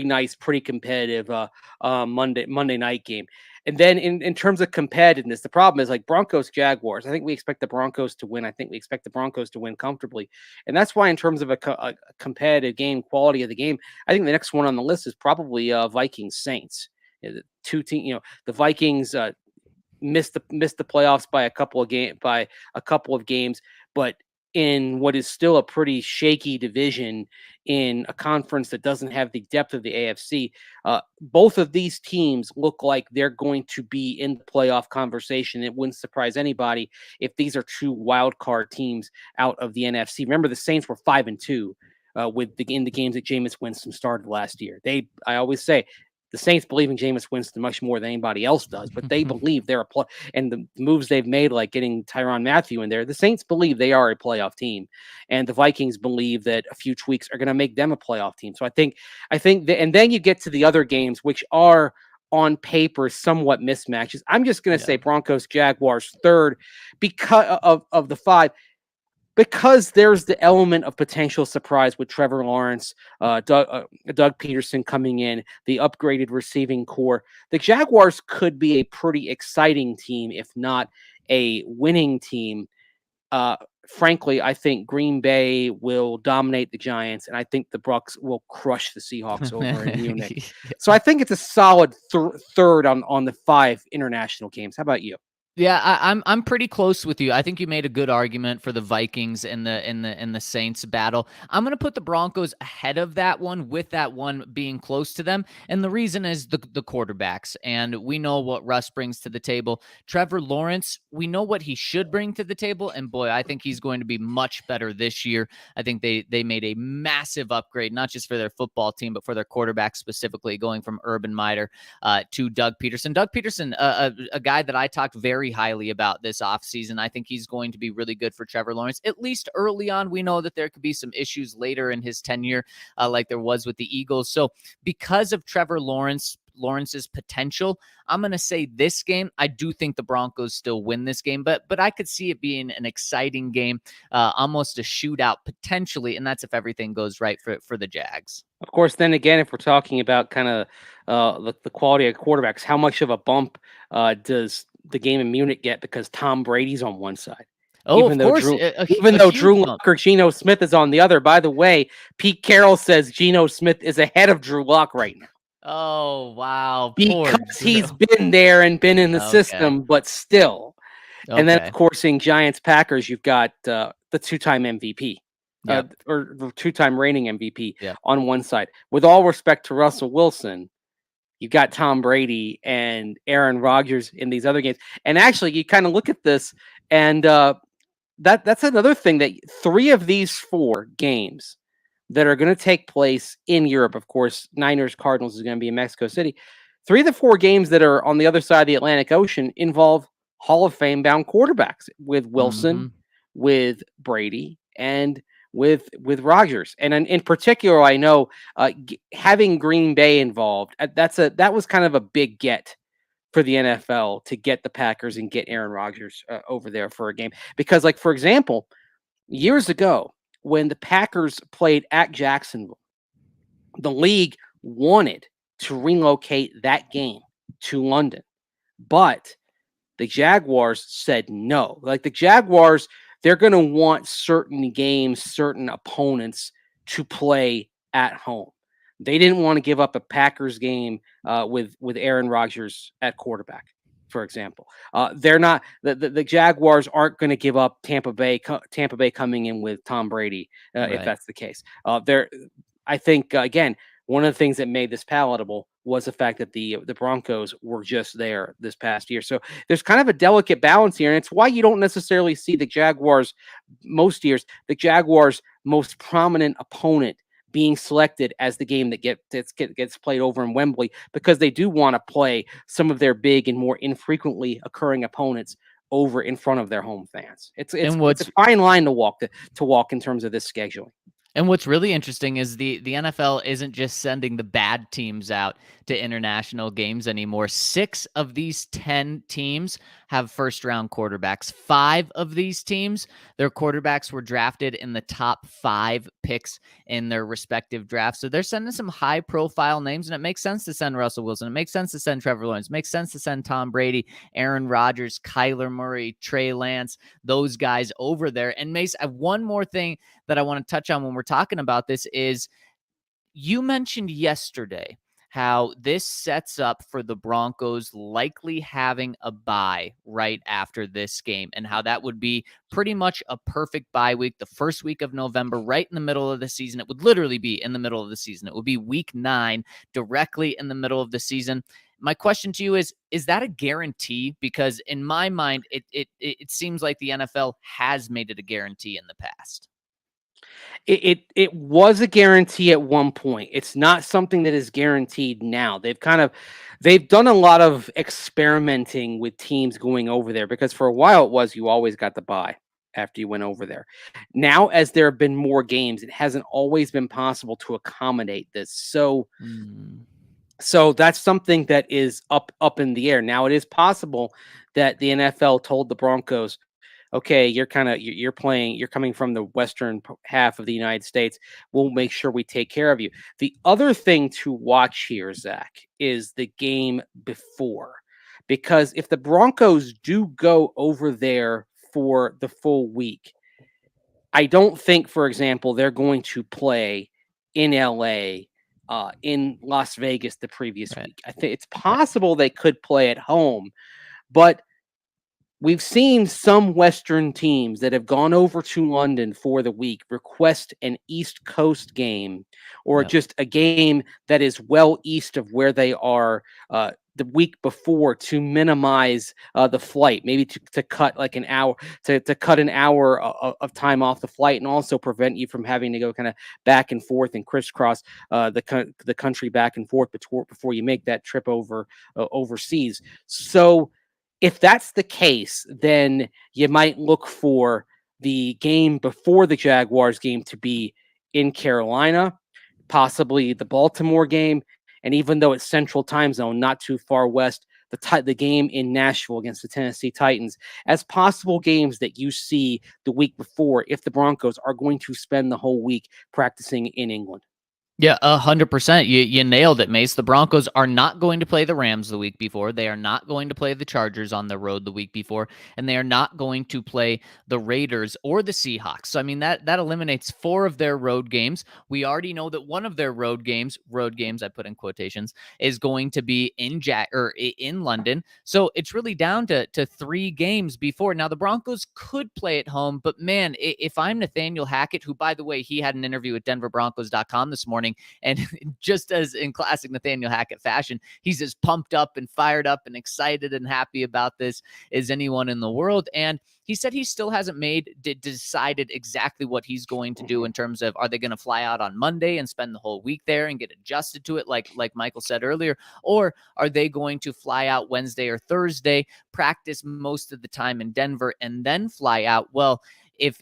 nice, pretty competitive Monday night game. And then in terms of competitiveness, the problem is like Broncos Jaguars. I think we expect the Broncos to win. I think we expect the Broncos to win comfortably. And that's why in terms of a competitive game, quality of the game, I think the next one on the list is probably Vikings Saints. The 2 teams, the Vikings missed the playoffs by a couple of games, but in what is still a pretty shaky division in a conference that doesn't have the depth of the AFC. Both of these teams look like they're going to be in the playoff conversation. It wouldn't surprise anybody if these are 2 wild card teams out of the NFC. Remember, the Saints were 5-2 in the games that Jameis Winston started last year. I always say, the Saints believe in Jameis Winston much more than anybody else does, but they believe they're and the moves they've made, like getting Tyrann Mathieu in there, the Saints believe they are a playoff team, and the Vikings believe that a few tweaks are going to make them a playoff team. So I think and then you get to the other games, which are on paper somewhat mismatches. I'm just going to say Broncos Jaguars third because of the 5. Because there's the element of potential surprise with Trevor Lawrence, Doug Peterson coming in, the upgraded receiving core. The Jaguars could be a pretty exciting team, if not a winning team. Frankly, I think Green Bay will dominate the Giants, and I think the Bucs will crush the Seahawks over in Munich. So I think it's a solid third on the 5 international games. How about you? Yeah, I'm pretty close with you. I think you made a good argument for the Vikings and the Saints battle. I'm going to put the Broncos ahead of that one, with that one being close to them. And the reason is the quarterbacks. And we know what Russ brings to the table. Trevor Lawrence, we know what he should bring to the table. And boy, I think he's going to be much better this year. I think they made a massive upgrade, not just for their football team, but for their quarterback specifically, going from Urban Meyer to Doug Peterson. Doug Peterson, a guy that I talked very highly about this offseason. I think he's going to be really good for Trevor Lawrence, at least early on. We know that there could be some issues later in his tenure, like there was with the Eagles. So because of Trevor Lawrence's potential, I'm going to say this game, I do think the Broncos still win this game, but I could see it being an exciting game, almost a shootout potentially, and that's if everything goes right for the Jags. Of course, then again, if we're talking about kind of the quality of quarterbacks, how much of a bump does the game in Munich get because Tom Brady's on one side? Oh, even though Drew Lock or Geno Smith is on the other. By the way, Pete Carroll says Geno Smith is ahead of Drew Lock right now. Oh, wow. Because he's been there and been in the system, but still. Okay. And then, of course, in Giants-Packers, you've got the 2-time MVP. Or 2-time reigning MVP on one side. With all respect to Russell Wilson, you've got Tom Brady and Aaron Rodgers in these other games. And actually, you kind of look at this, and that's another thing, that 3 of these 4 games that are going to take place in Europe, of course, Niners Cardinals is going to be in Mexico City. 3 of the 4 games that are on the other side of the Atlantic Ocean involve Hall of Fame bound quarterbacks, with Wilson, with Brady, and with Rodgers. And in particular, I know having Green Bay involved, that was kind of a big get for the NFL to get the Packers and get Aaron Rodgers over there for a game. Because, like, for example, years ago, when the Packers played at Jacksonville, the league wanted to relocate that game to London, but the Jaguars said no. Like, the Jaguars they're going to want certain games, certain opponents to play at home. They didn't want to give up a Packers game with Aaron Rodgers at quarterback, for example. They're not the Jaguars aren't going to give up Tampa Bay coming in with Tom Brady if that's the case. I think again, one of the things that made this palatable was the fact that the Broncos were just there this past year. So there's kind of a delicate balance here, and it's why you don't necessarily see the Jaguars most years. The Jaguars' most prominent opponent being selected as the game that gets played over in Wembley, because they do want to play some of their big and more infrequently occurring opponents over in front of their home fans. It's a fine line to walk in terms of this scheduling. And what's really interesting is the NFL isn't just sending the bad teams out to international games anymore. 6 of these 10 teams have first-round quarterbacks. 5 of these teams, their quarterbacks were drafted in the top 5 picks in their respective drafts. So they're sending some high-profile names, and it makes sense to send Russell Wilson. It makes sense to send Trevor Lawrence. It makes sense to send Tom Brady, Aaron Rodgers, Kyler Murray, Trey Lance, those guys over there. And Mase, I have one more thing that I want to touch on when we're talking about this is you mentioned yesterday how this sets up for the Broncos likely having a bye right after this game, and how that would be pretty much a perfect bye week, the first week of November, right in the middle of the season. It would literally be in the middle of the season. It would be week 9, directly in the middle of the season. My question to you is that a guarantee? Because in my mind, it seems like the NFL has made it a guarantee in the past. It was a guarantee at one point. It's not something that is guaranteed now. They've done a lot of experimenting with teams going over there, because for a while it was you always got the bye after you went over there. Now, as there have been more games, it hasn't always been possible to accommodate this. So that's something that is up in the air. Now, it is possible that the NFL told the Broncos, okay, you're coming from the western half of the United States. We'll make sure we take care of you. The other thing to watch here, Zach, is the game before. Because if the Broncos do go over there for the full week, I don't think, for example, they're going to play in LA, in Las Vegas the previous week. I think it's possible they could play at home, but we've seen some Western teams that have gone over to London for the week request an East Coast game, or just a game that is well east of where they are the week before, to minimize the flight, maybe to cut like an hour, to cut an hour of time off the flight, and also prevent you from having to go kind of back and forth and crisscross the country back and forth before you make that trip overseas. So if that's the case, then you might look for the game before the Jaguars game to be in Carolina, possibly the Baltimore game. And even though it's Central Time Zone, not too far west, the game in Nashville against the Tennessee Titans as possible games that you see the week before, if the Broncos are going to spend the whole week practicing in England. Yeah, 100%. You nailed it, Mase. The Broncos are not going to play the Rams the week before. They are not going to play the Chargers on the road the week before, and they are not going to play the Raiders or the Seahawks. So, I mean, that eliminates 4 of their road games. We already know that one of their road games, I put in quotations, is going to be in London. So it's really down to 3 games before. Now, the Broncos could play at home, but man, if I'm Nathaniel Hackett, who, by the way, he had an interview with DenverBroncos.com this morning, and just as in classic Nathaniel Hackett fashion, he's as pumped up and fired up and excited and happy about this as anyone in the world. And he said he still hasn't decided exactly what he's going to do in terms of, are they going to fly out on Monday and spend the whole week there and get adjusted to it, like Michael said earlier, or are they going to fly out Wednesday or Thursday, practice most of the time in Denver, and then fly out? Well, if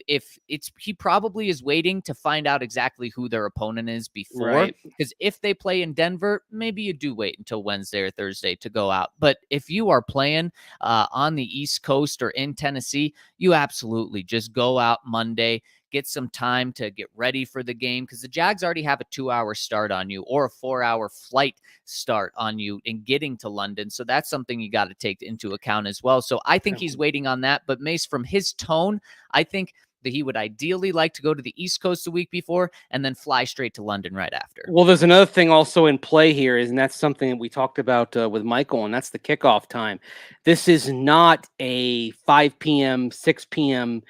he probably is waiting to find out exactly who their opponent is before, because if they play in Denver, maybe you do wait until Wednesday or Thursday to go out. But if you are playing on the East Coast or in Tennessee, you absolutely just go out Monday, get some time to get ready for the game, because the Jags already have a 2-hour start on you or a 4-hour flight start on you in getting to London. So that's something you got to take into account as well. So I think he's waiting on that. But Mase, from his tone, I think that he would ideally like to go to the East Coast the week before and then fly straight to London right after. Well, there's another thing also in play here, and that's something that we talked about with Michael, and that's the kickoff time. This is not a 5 p.m., 6 p.m.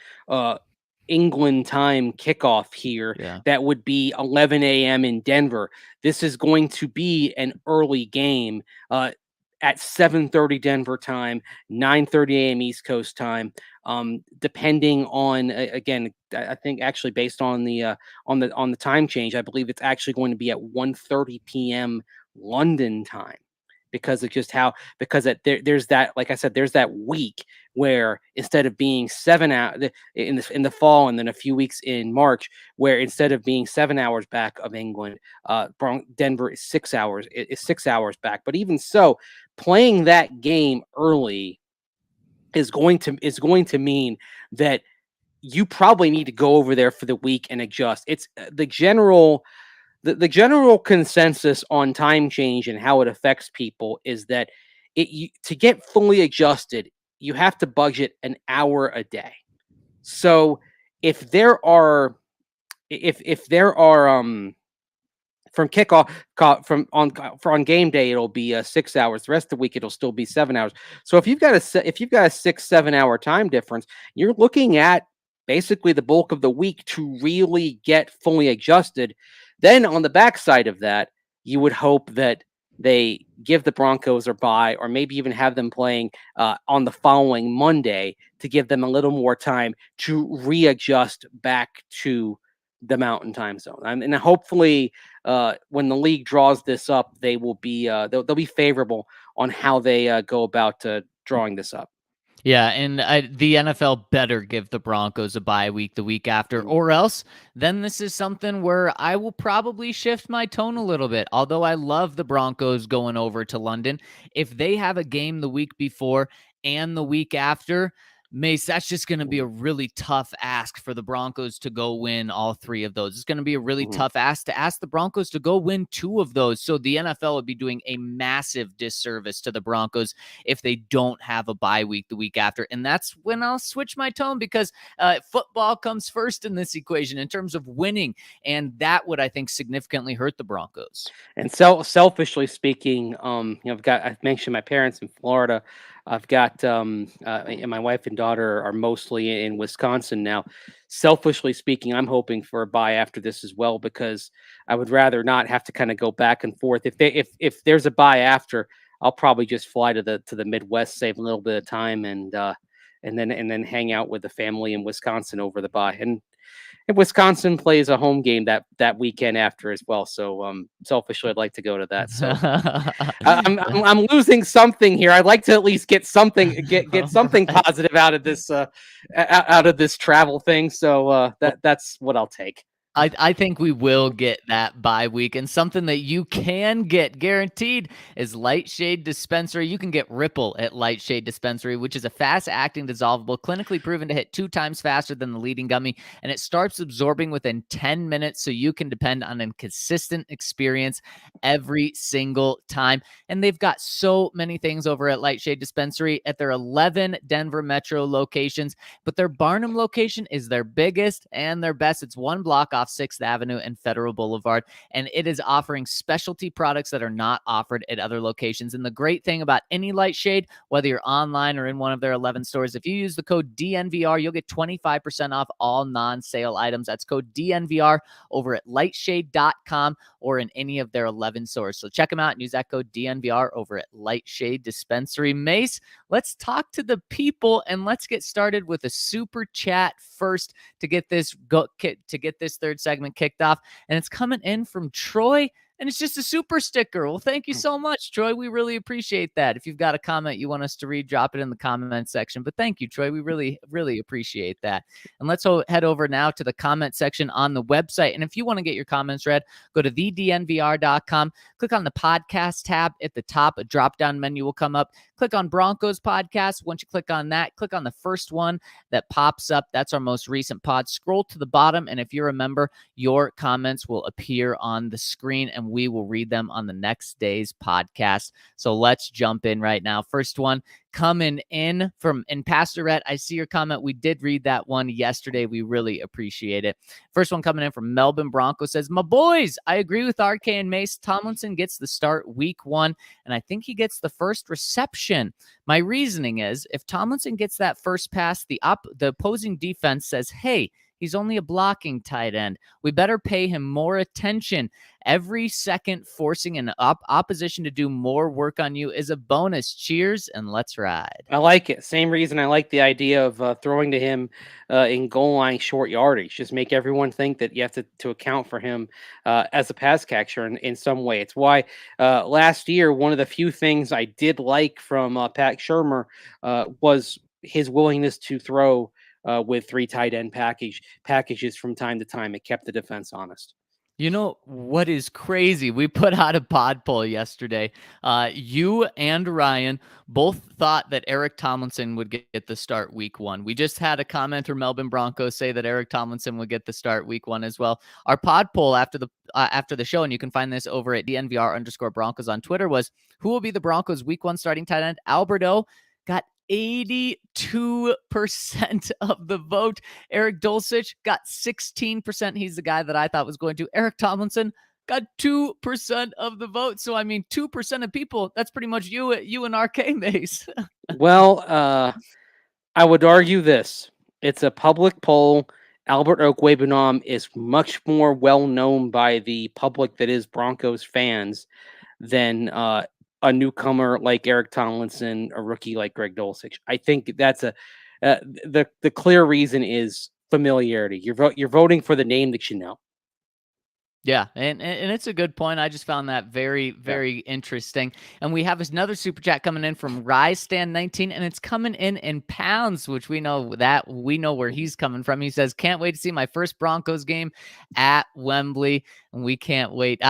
England time kickoff here. Yeah. That would be 11 a.m. in Denver. This is going to be an early game at 7:30 Denver time, 9:30 a.m. East Coast time. Depending on, again, I think actually based on the time change, I believe it's actually going to be at 1:30 p.m. London time, because of just how, because there's that, like I said, there's that week where instead of being 7 hours in the fall, and then a few weeks in March, where instead of being 7 hours back of England, Denver is 6 hours. It's 6 hours back. But even so, playing that game early is going to mean that you probably need to go over there for the week and adjust. It's the general consensus on time change and how it affects people is that to get fully adjusted, you have to budget an hour a day. So if there are from kickoff on game day, it'll be 6 hours. The rest of the week, it'll still be 7 hours. So if you've got a 6-7 hour time difference, you're looking at basically the bulk of the week to really get fully adjusted. Then on the backside of that, you would hope that they give the Broncos a bye, or maybe even have them playing on the following Monday to give them a little more time to readjust back to the Mountain Time Zone. And hopefully, when the league draws this up, they will be they'll be favorable on how they go about drawing this up. Yeah, and the NFL better give the Broncos a bye week the week after, or else then this is something where I will probably shift my tone a little bit. Although I love the Broncos going over to London, if they have a game the week before and the week after, Mase, that's just going to be a really tough ask for the Broncos to go win all 3 of those. It's going to be a really tough ask to ask the Broncos to go win 2 of those. So the NFL would be doing a massive disservice to the Broncos if they don't have a bye week the week after. And that's when I'll switch my tone, because football comes first in this equation in terms of winning. And that would, I think, significantly hurt the Broncos. And selfishly speaking, I've mentioned my parents in Florida. I've got and my wife and daughter are mostly in Wisconsin now. Selfishly speaking, I'm hoping for a bye after this as well, because I would rather not have to kind of go back and forth. If there's a bye after, I'll probably just fly to the Midwest, save a little bit of time, and then hang out with the family in Wisconsin over the bye. And Wisconsin plays a home game that weekend after as well. So selfishly, I'd like to go to that. So I'm losing something here. I'd like to at least get something something positive out of this travel thing. So that's what I'll take. I think we will get that bye week, and something that you can get guaranteed is Lightshade Dispensary. You can get Ripple at Lightshade Dispensary, which is a fast-acting dissolvable, clinically proven to hit 2 times faster than the leading gummy, and it starts absorbing within 10 minutes, so you can depend on a consistent experience every single time. And they've got so many things over at Lightshade Dispensary at their 11 Denver Metro locations, but their Barnum location is their biggest and their best. It's 1 block off 6th Avenue and Federal Boulevard, and it is offering specialty products that are not offered at other locations. And the great thing about any Lightshade, whether you're online or in one of their 11 stores, if you use the code DNVR, you'll get 25% off all non-sale items. That's code DNVR over at lightshade.com or in any of their 11 stores. So check them out and use that code DNVR over at Lightshade Dispensary. Mase, let's talk to the people, and let's get started with a super chat first to get this third segment kicked off. And it's coming in from Troy And it's just a super sticker. Well, thank you so much, Troy. We really appreciate that. If you've got a comment you want us to read, drop it in the comment section. But thank you, Troy. We really, really appreciate that. And let's head over now to the comment section on the website. And if you want to get your comments read, go to thednvr.com, click on the podcast tab at the top. A drop-down menu will come up. Click on Broncos podcast. Once you click on that, click on the first one that pops up. That's our most recent pod. Scroll to the bottom, and if you're a member, your comments will appear on the screen, and we will read them on the next day's podcast. So let's jump in right now. First one coming in from Pastorette. I see your comment. We did read that one yesterday. We really appreciate it. First one coming in from Melbourne Broncos says, my boys, I agree with RK and Mase. Tomlinson gets the start week 1, and I think he gets the first reception. My reasoning is if Tomlinson gets that first pass, the opposing defense says, hey, he's only a blocking tight end. We better pay him more attention. Every second forcing an opposition to do more work on you is a bonus. Cheers, and let's ride. I like it. Same reason I like the idea of throwing to him in goal line short yardage. Just make everyone think that you have to account for him as a pass catcher in some way. It's why last year, one of the few things I did like from Pat Shurmur was his willingness to throw with 3 tight end packages from time to time. It kept the defense honest. You know what is crazy? We put out a pod poll yesterday. You and Ryan both thought that Eric Tomlinson would get the start week 1. We just had a commenter, Melbourne Broncos, say that Eric Tomlinson would get the start week 1 as well. Our pod poll after the show, and you can find this over at DNVR_Broncos on Twitter, was who will be the Broncos week 1 starting tight end? Alberto got 82% of the vote. Eric Dulcich got 16%. He's the guy that I thought was going to. Eric Tomlinson got 2% of the vote. So, I mean, 2% of people, that's pretty much you and RK Mase. Well, I would argue this. It's a public poll. Albert Okwuegbunam is much more well-known by the public that is Broncos fans than a newcomer like Eric Tomlinson, a rookie like Greg Dulcich. I think that's the clear reason is familiarity. You're voting for the name that you know. Yeah, and it's a good point. I just found that very, very interesting. And we have another super chat coming in from RiseStan19, and it's coming in pounds, which we know where he's coming from. He says, can't wait to see my first Broncos game at Wembley, and we can't wait.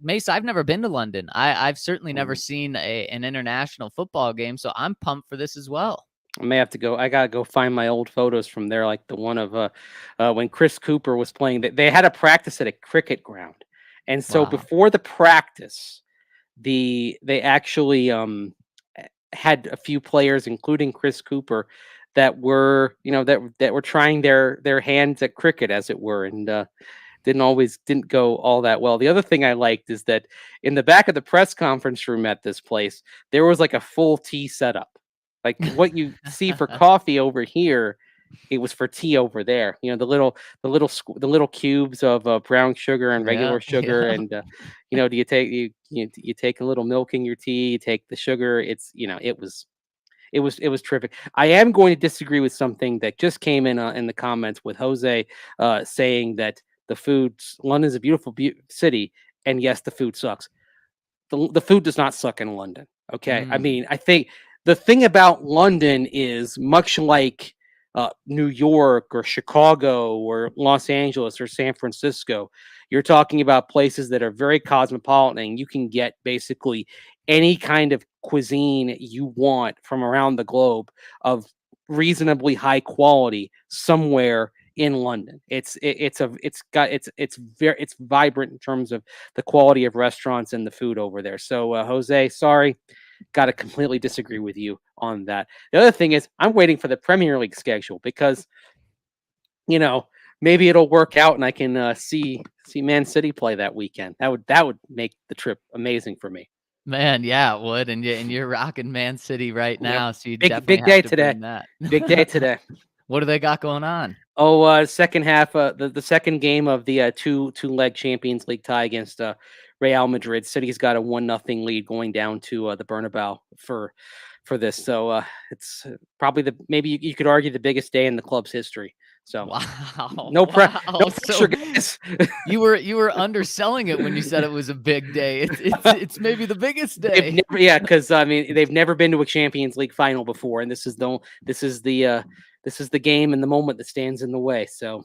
Mase, I've never been to London. I've certainly never seen an international football game, so I'm pumped for this as well. I may have to go. I gotta go find my old photos from there, like the one of when Chris Cooper was playing. They had a practice at a cricket ground, and so before the practice, they actually had a few players, including Chris Cooper, that were that were trying their hands at cricket, as it were, and didn't go all that well. The other thing I liked is that in the back of the press conference room at this place, there was like a full tea setup. Like what you see for coffee over here, it was for tea over there. You know, the little cubes of brown sugar and regular sugar, and do you take a little milk in your tea? You take the sugar. It was terrific. I am going to disagree with something that just came in the comments with Jose saying that London's a beautiful city, and yes, the food sucks. The food does not suck in London. Okay, I mean, I think. The thing about London is much like New York or Chicago or Los Angeles or San Francisco. You're talking about places that are very cosmopolitan, and you can get basically any kind of cuisine you want from around the globe of reasonably high quality somewhere in London. It's vibrant in terms of the quality of restaurants and the food over there. So Jose, sorry. Got to completely disagree with you on that. The other thing is I'm waiting for the Premier League schedule because, maybe it'll work out and I can see Man City play that weekend. That would make the trip amazing for me. Man, yeah, it would. And you're rocking Man City right now, so you big day today. Big day today. What do they got going on? Oh, second half, the second game of the two-leg Champions League tie against Real Madrid. City's got a 1-0 lead going down to the Bernabeu for this. So it's probably maybe you could argue the biggest day in the club's history So wow, no wow. pressure, guys. You were underselling it when you said it was a big day. It's maybe the biggest day. Because I mean they've never been to a Champions League final before, and this is the game and the moment that stands in the way. So,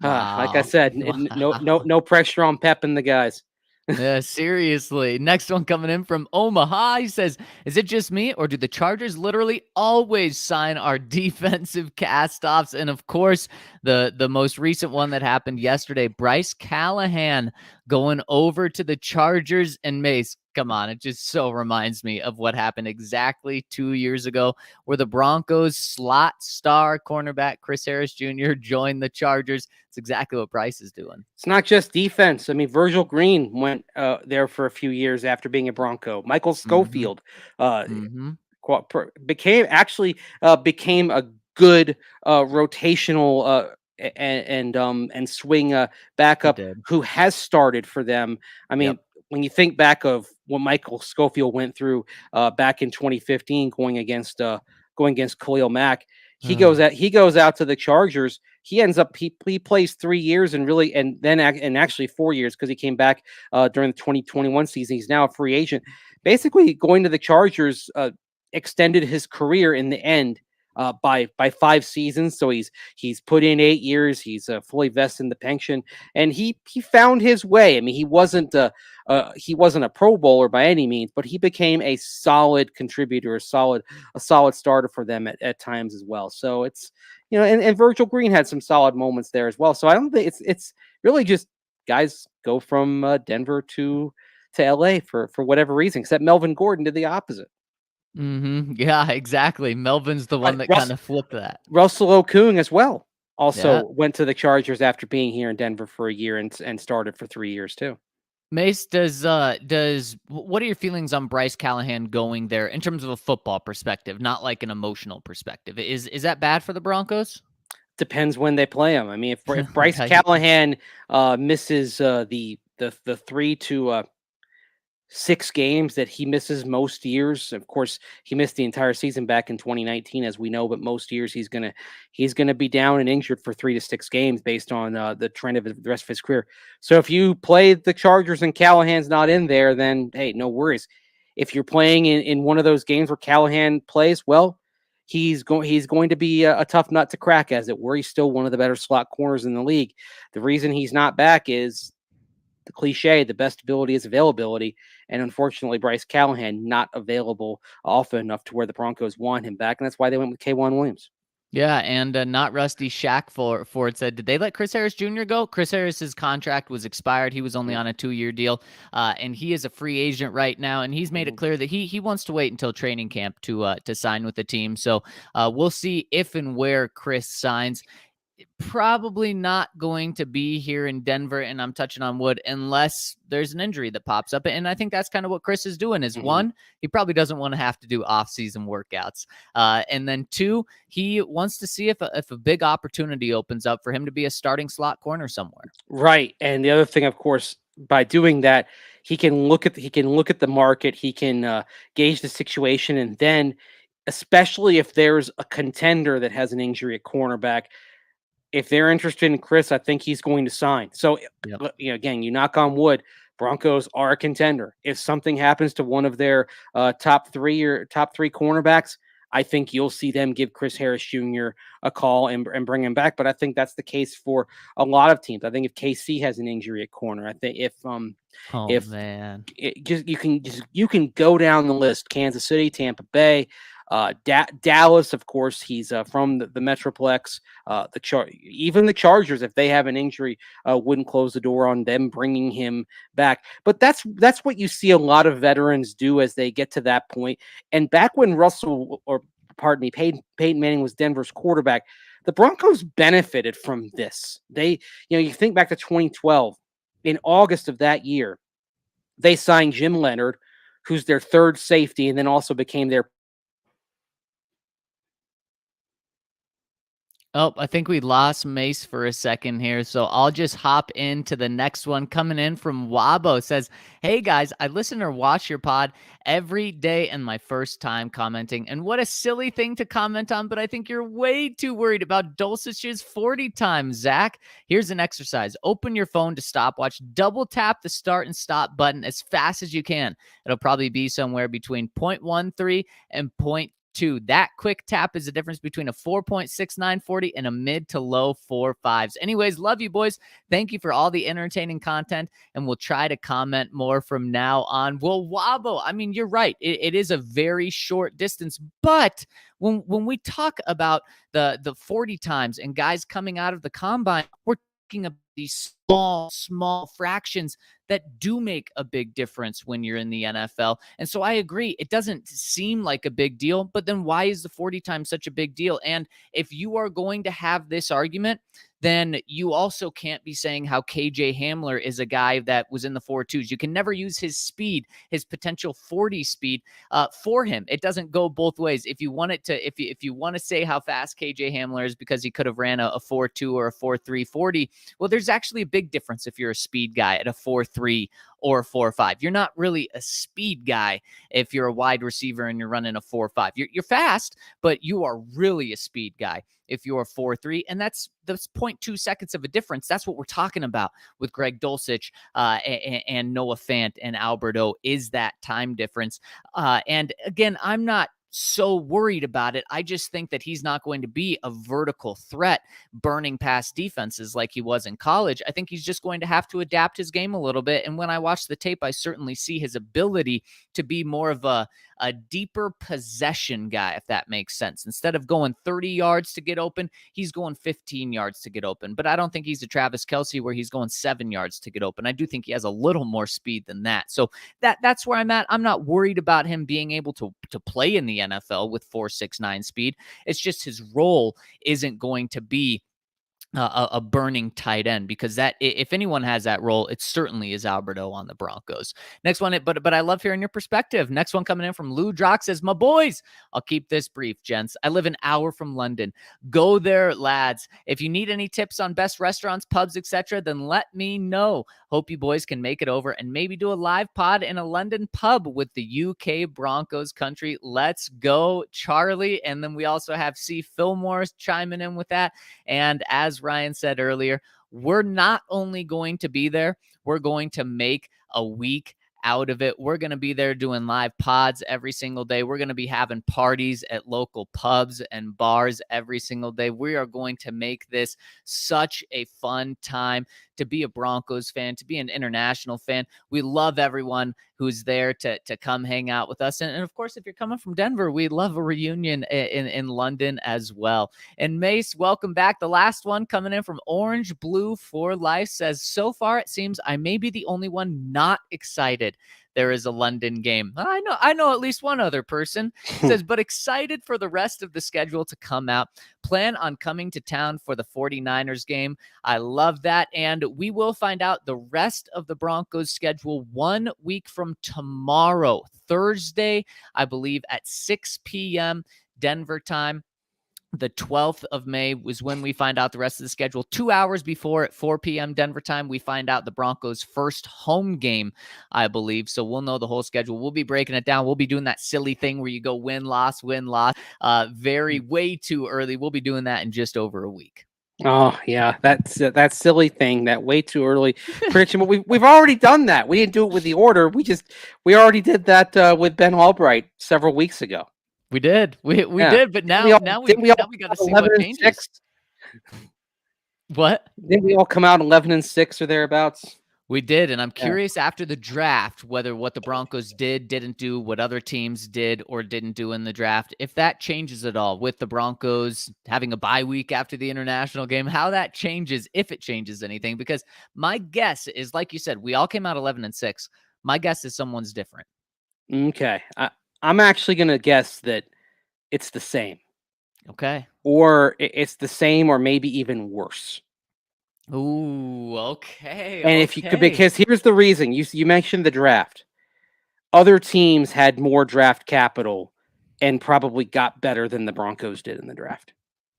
like I Wow. said, no pressure on Pep and the guys. Yeah, seriously. Next one coming in from Omaha. He says, "Is it just me, or do the Chargers literally always sign our defensive cast-offs?" And of course, the most recent one that happened yesterday, Bryce Callahan going over to the Chargers. And Mase, come on, it just so reminds me of what happened exactly 2 years ago, where the Broncos slot star cornerback Chris Harris Jr. joined the Chargers. It's exactly what Bryce is doing. It's not just defense. I mean, Virgil Green went there for a few years after being a Bronco. Michael Schofield became a good rotational and swing backup who has started for them. I mean, when you think back of what Michael Schofield went through back in 2015, going against Khalil Mack, he goes out to the Chargers. He ends up he plays 3 years and actually 4 years, because he came back during the 2021 season. He's now a free agent. Basically, going to the Chargers extended his career in the end by 5 seasons. So he's put in 8 years. He's fully vested in the pension, and he found his way. I mean, he wasn't a Pro Bowler by any means, but he became a solid contributor, a solid starter for them at times as well. So it's, and Virgil Green had some solid moments there as well. So I don't think it's really just guys go from Denver to LA for whatever reason, except Melvin Gordon did the opposite. Yeah, exactly. Melvin's the one that kind of flipped that. Russell Okung as well also went to the Chargers after being here in Denver for a year and started for 3 years too. Mase, what are your feelings on Bryce Callahan going there in terms of a football perspective, not like an emotional perspective? Is that bad for the Broncos? Depends when they play him. I mean, if Bryce Callahan misses the 3 to 6 games that he misses most years. Of course, he missed the entire season back in 2019, as we know, but most years he's gonna be down and injured for 3 to 6 games based on the trend of the rest of his career. So if you play the Chargers and Callahan's not in there, then hey, no worries. If you're playing in one of those games where Callahan plays, well, he's going to be a tough nut to crack, as it were. He's still one of the better slot corners in the league. The reason he's not back is the cliche, the best ability is availability. And unfortunately, Bryce Callahan not available often enough to where the Broncos want him back. And that's why they went with K'Wan Williams. Yeah, and not Rusty Shack for it said, did they let Chris Harris Jr. go? Chris Harris's contract was expired. He was only on a 2-year deal, and he is a free agent right now. And he's made it clear that he wants to wait until training camp to sign with the team. So we'll see if and where Chris signs. Probably not going to be here in Denver, and I'm touching on wood, unless there's an injury that pops up. And I think that's kind of what Chris is doing is one, he probably doesn't want to have to do off-season workouts. And then 2, he wants to see if a big opportunity opens up for him to be a starting slot corner somewhere. Right. And the other thing, of course, by doing that, he can look at the market, he can gauge the situation, and then especially if there's a contender that has an injury at cornerback, if they're interested in Chris, I think he's going to sign. So, again, you knock on wood, Broncos are a contender. If something happens to one of their top three cornerbacks, I think you'll see them give Chris Harris Jr. a call and bring him back. But I think that's the case for a lot of teams. I think if KC has an injury at corner, I think you can go down the list: Kansas City, Tampa Bay. Dallas, of course, he's from the Metroplex. Even the Chargers, if they have an injury, wouldn't close the door on them bringing him back. But that's what you see a lot of veterans do as they get to that point. And back when Peyton Manning was Denver's quarterback, the Broncos benefited from this. You think back to 2012. In August of that year, they signed Jim Leonard, who's their third safety, and then also became their Oh, I think we lost Mase for a second here, so I'll just hop into the next one. Coming in from Wabo, says, "Hey guys, I listen or watch your pod every day and my first time commenting. And what a silly thing to comment on, but I think you're way too worried about Dulcich's 40 times, Zach. Here's an exercise. Open your phone to stopwatch, double tap the start and stop button as fast as you can. It'll probably be somewhere between 0.13 and 0.2. That quick tap is the difference between a 4.6940 and a mid to low 4.5s. Anyways, love you boys. Thank you for all the entertaining content, and we'll try to comment more from now on." Well, Wabo, I mean, you're right. It is a very short distance, but when we talk about the 40 times and guys coming out of the combine, we're talking about these small fractions that do make a big difference when you're in the NFL. And so I agree, it doesn't seem like a big deal, but then why is the 40 times such a big deal? And if you are going to have this argument, then you also can't be saying how KJ Hamler is a guy that was in the 4.2s. You can never use his speed, his potential 40 speed for him. It doesn't go both ways. If you want it to, if you want to say how fast KJ Hamler is because he could have ran a 4.2 or a 4.3 40, well, there's actually a big difference if you're a speed guy at a 4.3 or a 4.5. You're not really a speed guy if you're a wide receiver and you're running a 4.5. You're fast, but you are really a speed guy if you're a 4.3, and that's 0.2 seconds of a difference. That's what we're talking about with Greg Dulcich and Noah Fant and Alberto, is that time difference. And again, I'm not so worried about it. I just think that he's not going to be a vertical threat burning past defenses like he was in college. I think he's just going to have to adapt his game a little bit. And when I watch the tape, I certainly see his ability to be more of a deeper possession guy, if that makes sense. Instead of going 30 yards to get open, he's going 15 yards to get open. But I don't think he's a Travis Kelce where he's going 7 yards to get open. I do think he has a little more speed than that. So that's where I'm at. I'm not worried about him being able to play in the NFL with 4.69 speed. It's just his role isn't going to be a burning tight end, because that, if anyone has that role, it certainly is Alberto on the Broncos. Next one, but I love hearing your perspective. Next one coming in from Lou Drock says, "My boys, I'll keep this brief, gents. I live an hour from London. Go there, lads. If you need any tips on best restaurants, pubs, etc., then let me know. Hope you boys can make it over and maybe do a live pod in a London pub with the UK Broncos Country. Let's go, Charlie." And then we also have C. Fillmore chiming in with that. And as Ryan said earlier, we're not only going to be there, we're going to make a week out of it. We're going to be there doing live pods every single day. We're going to be having parties at local pubs and bars every single day. We are going to make this such a fun time to be a Broncos fan, to be an international fan. We love everyone who's there to come hang out with us. And of course, if you're coming from Denver, we'd love a reunion in London as well. And Mase, welcome back. The last one coming in from Orange Blue for Life says, "So far, it seems I may be the only one not excited there is a London game." I know at least one other person. Says, "But excited for the rest of the schedule to come out. Plan on coming to town for the 49ers game." I love that. And we will find out the rest of the Broncos schedule 1 week from tomorrow, Thursday, I believe at 6 p.m. Denver time. The 12th of May was when we find out the rest of the schedule. 2 hours before, at 4 p.m. Denver time, we find out the Broncos' first home game, I believe. So we'll know the whole schedule. We'll be breaking it down. We'll be doing that silly thing where you go win, loss, way too early. We'll be doing that in just over a week. Oh yeah, that's that silly thing, that way too early prediction. But we've already done that. We didn't do it with the order. We already did that with Ben Albright several weeks ago. We did. We did, but now we got to see what changes. What? Didn't we all come out 11-6 or thereabouts? We did, and I'm curious after the draft whether what the Broncos didn't do, what other teams did or didn't do in the draft, if that changes at all with the Broncos having a bye week after the international game, how that changes, if it changes anything. Because my guess is, like you said, we all came out 11-6. My guess is someone's different. Okay. I'm actually going to guess that it's the same. Okay. Or it's the same or maybe even worse. Ooh, okay. And if you could, because here's the reason. You mentioned the draft. Other teams had more draft capital and probably got better than the Broncos did in the draft.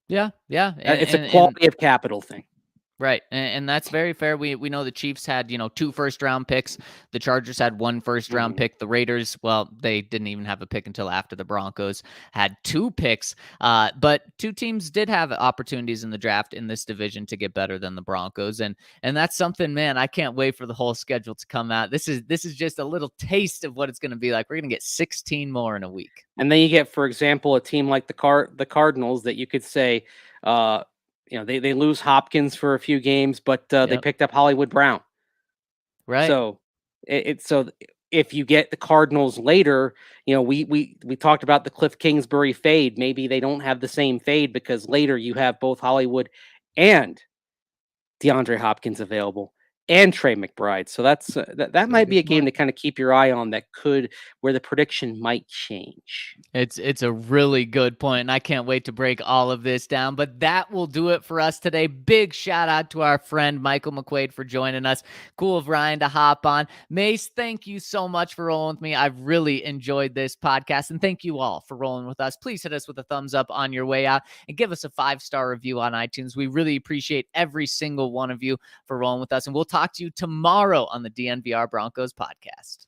Yeah. It's a quality of capital thing. Right. And that's very fair. We know the Chiefs had, 2 first-round picks. The Chargers had 1 first-round pick. The Raiders, well, they didn't even have a pick until after the Broncos had 2 picks. But 2 teams did have opportunities in the draft in this division to get better than the Broncos. And that's something, man, I can't wait for the whole schedule to come out. This is just a little taste of what it's going to be like. We're going to get 16 more in a week. And then you get, for example, a team like the Cardinals that you could say, they lose Hopkins for a few games, but they picked up Hollywood Brown. Right. So so if you get the Cardinals later, we talked about the Cliff Kingsbury fade. Maybe they don't have the same fade because later you have both Hollywood and DeAndre Hopkins available and Trey McBride. So that's that might be a game to kind of keep your eye on where the prediction might change. It's a really good point, and I can't wait to break all of this down. But that will do it for us today. Big shout out to our friend Michael McQuaid for joining us. Cool of Ryan to hop on. Mase, thank you so much for rolling with me. I've really enjoyed this podcast, and thank you all for rolling with us. Please hit us with a thumbs up on your way out and give us a 5-star review on iTunes. We really appreciate every single one of you for rolling with us, and we'll talk to you tomorrow on the DNVR Broncos podcast.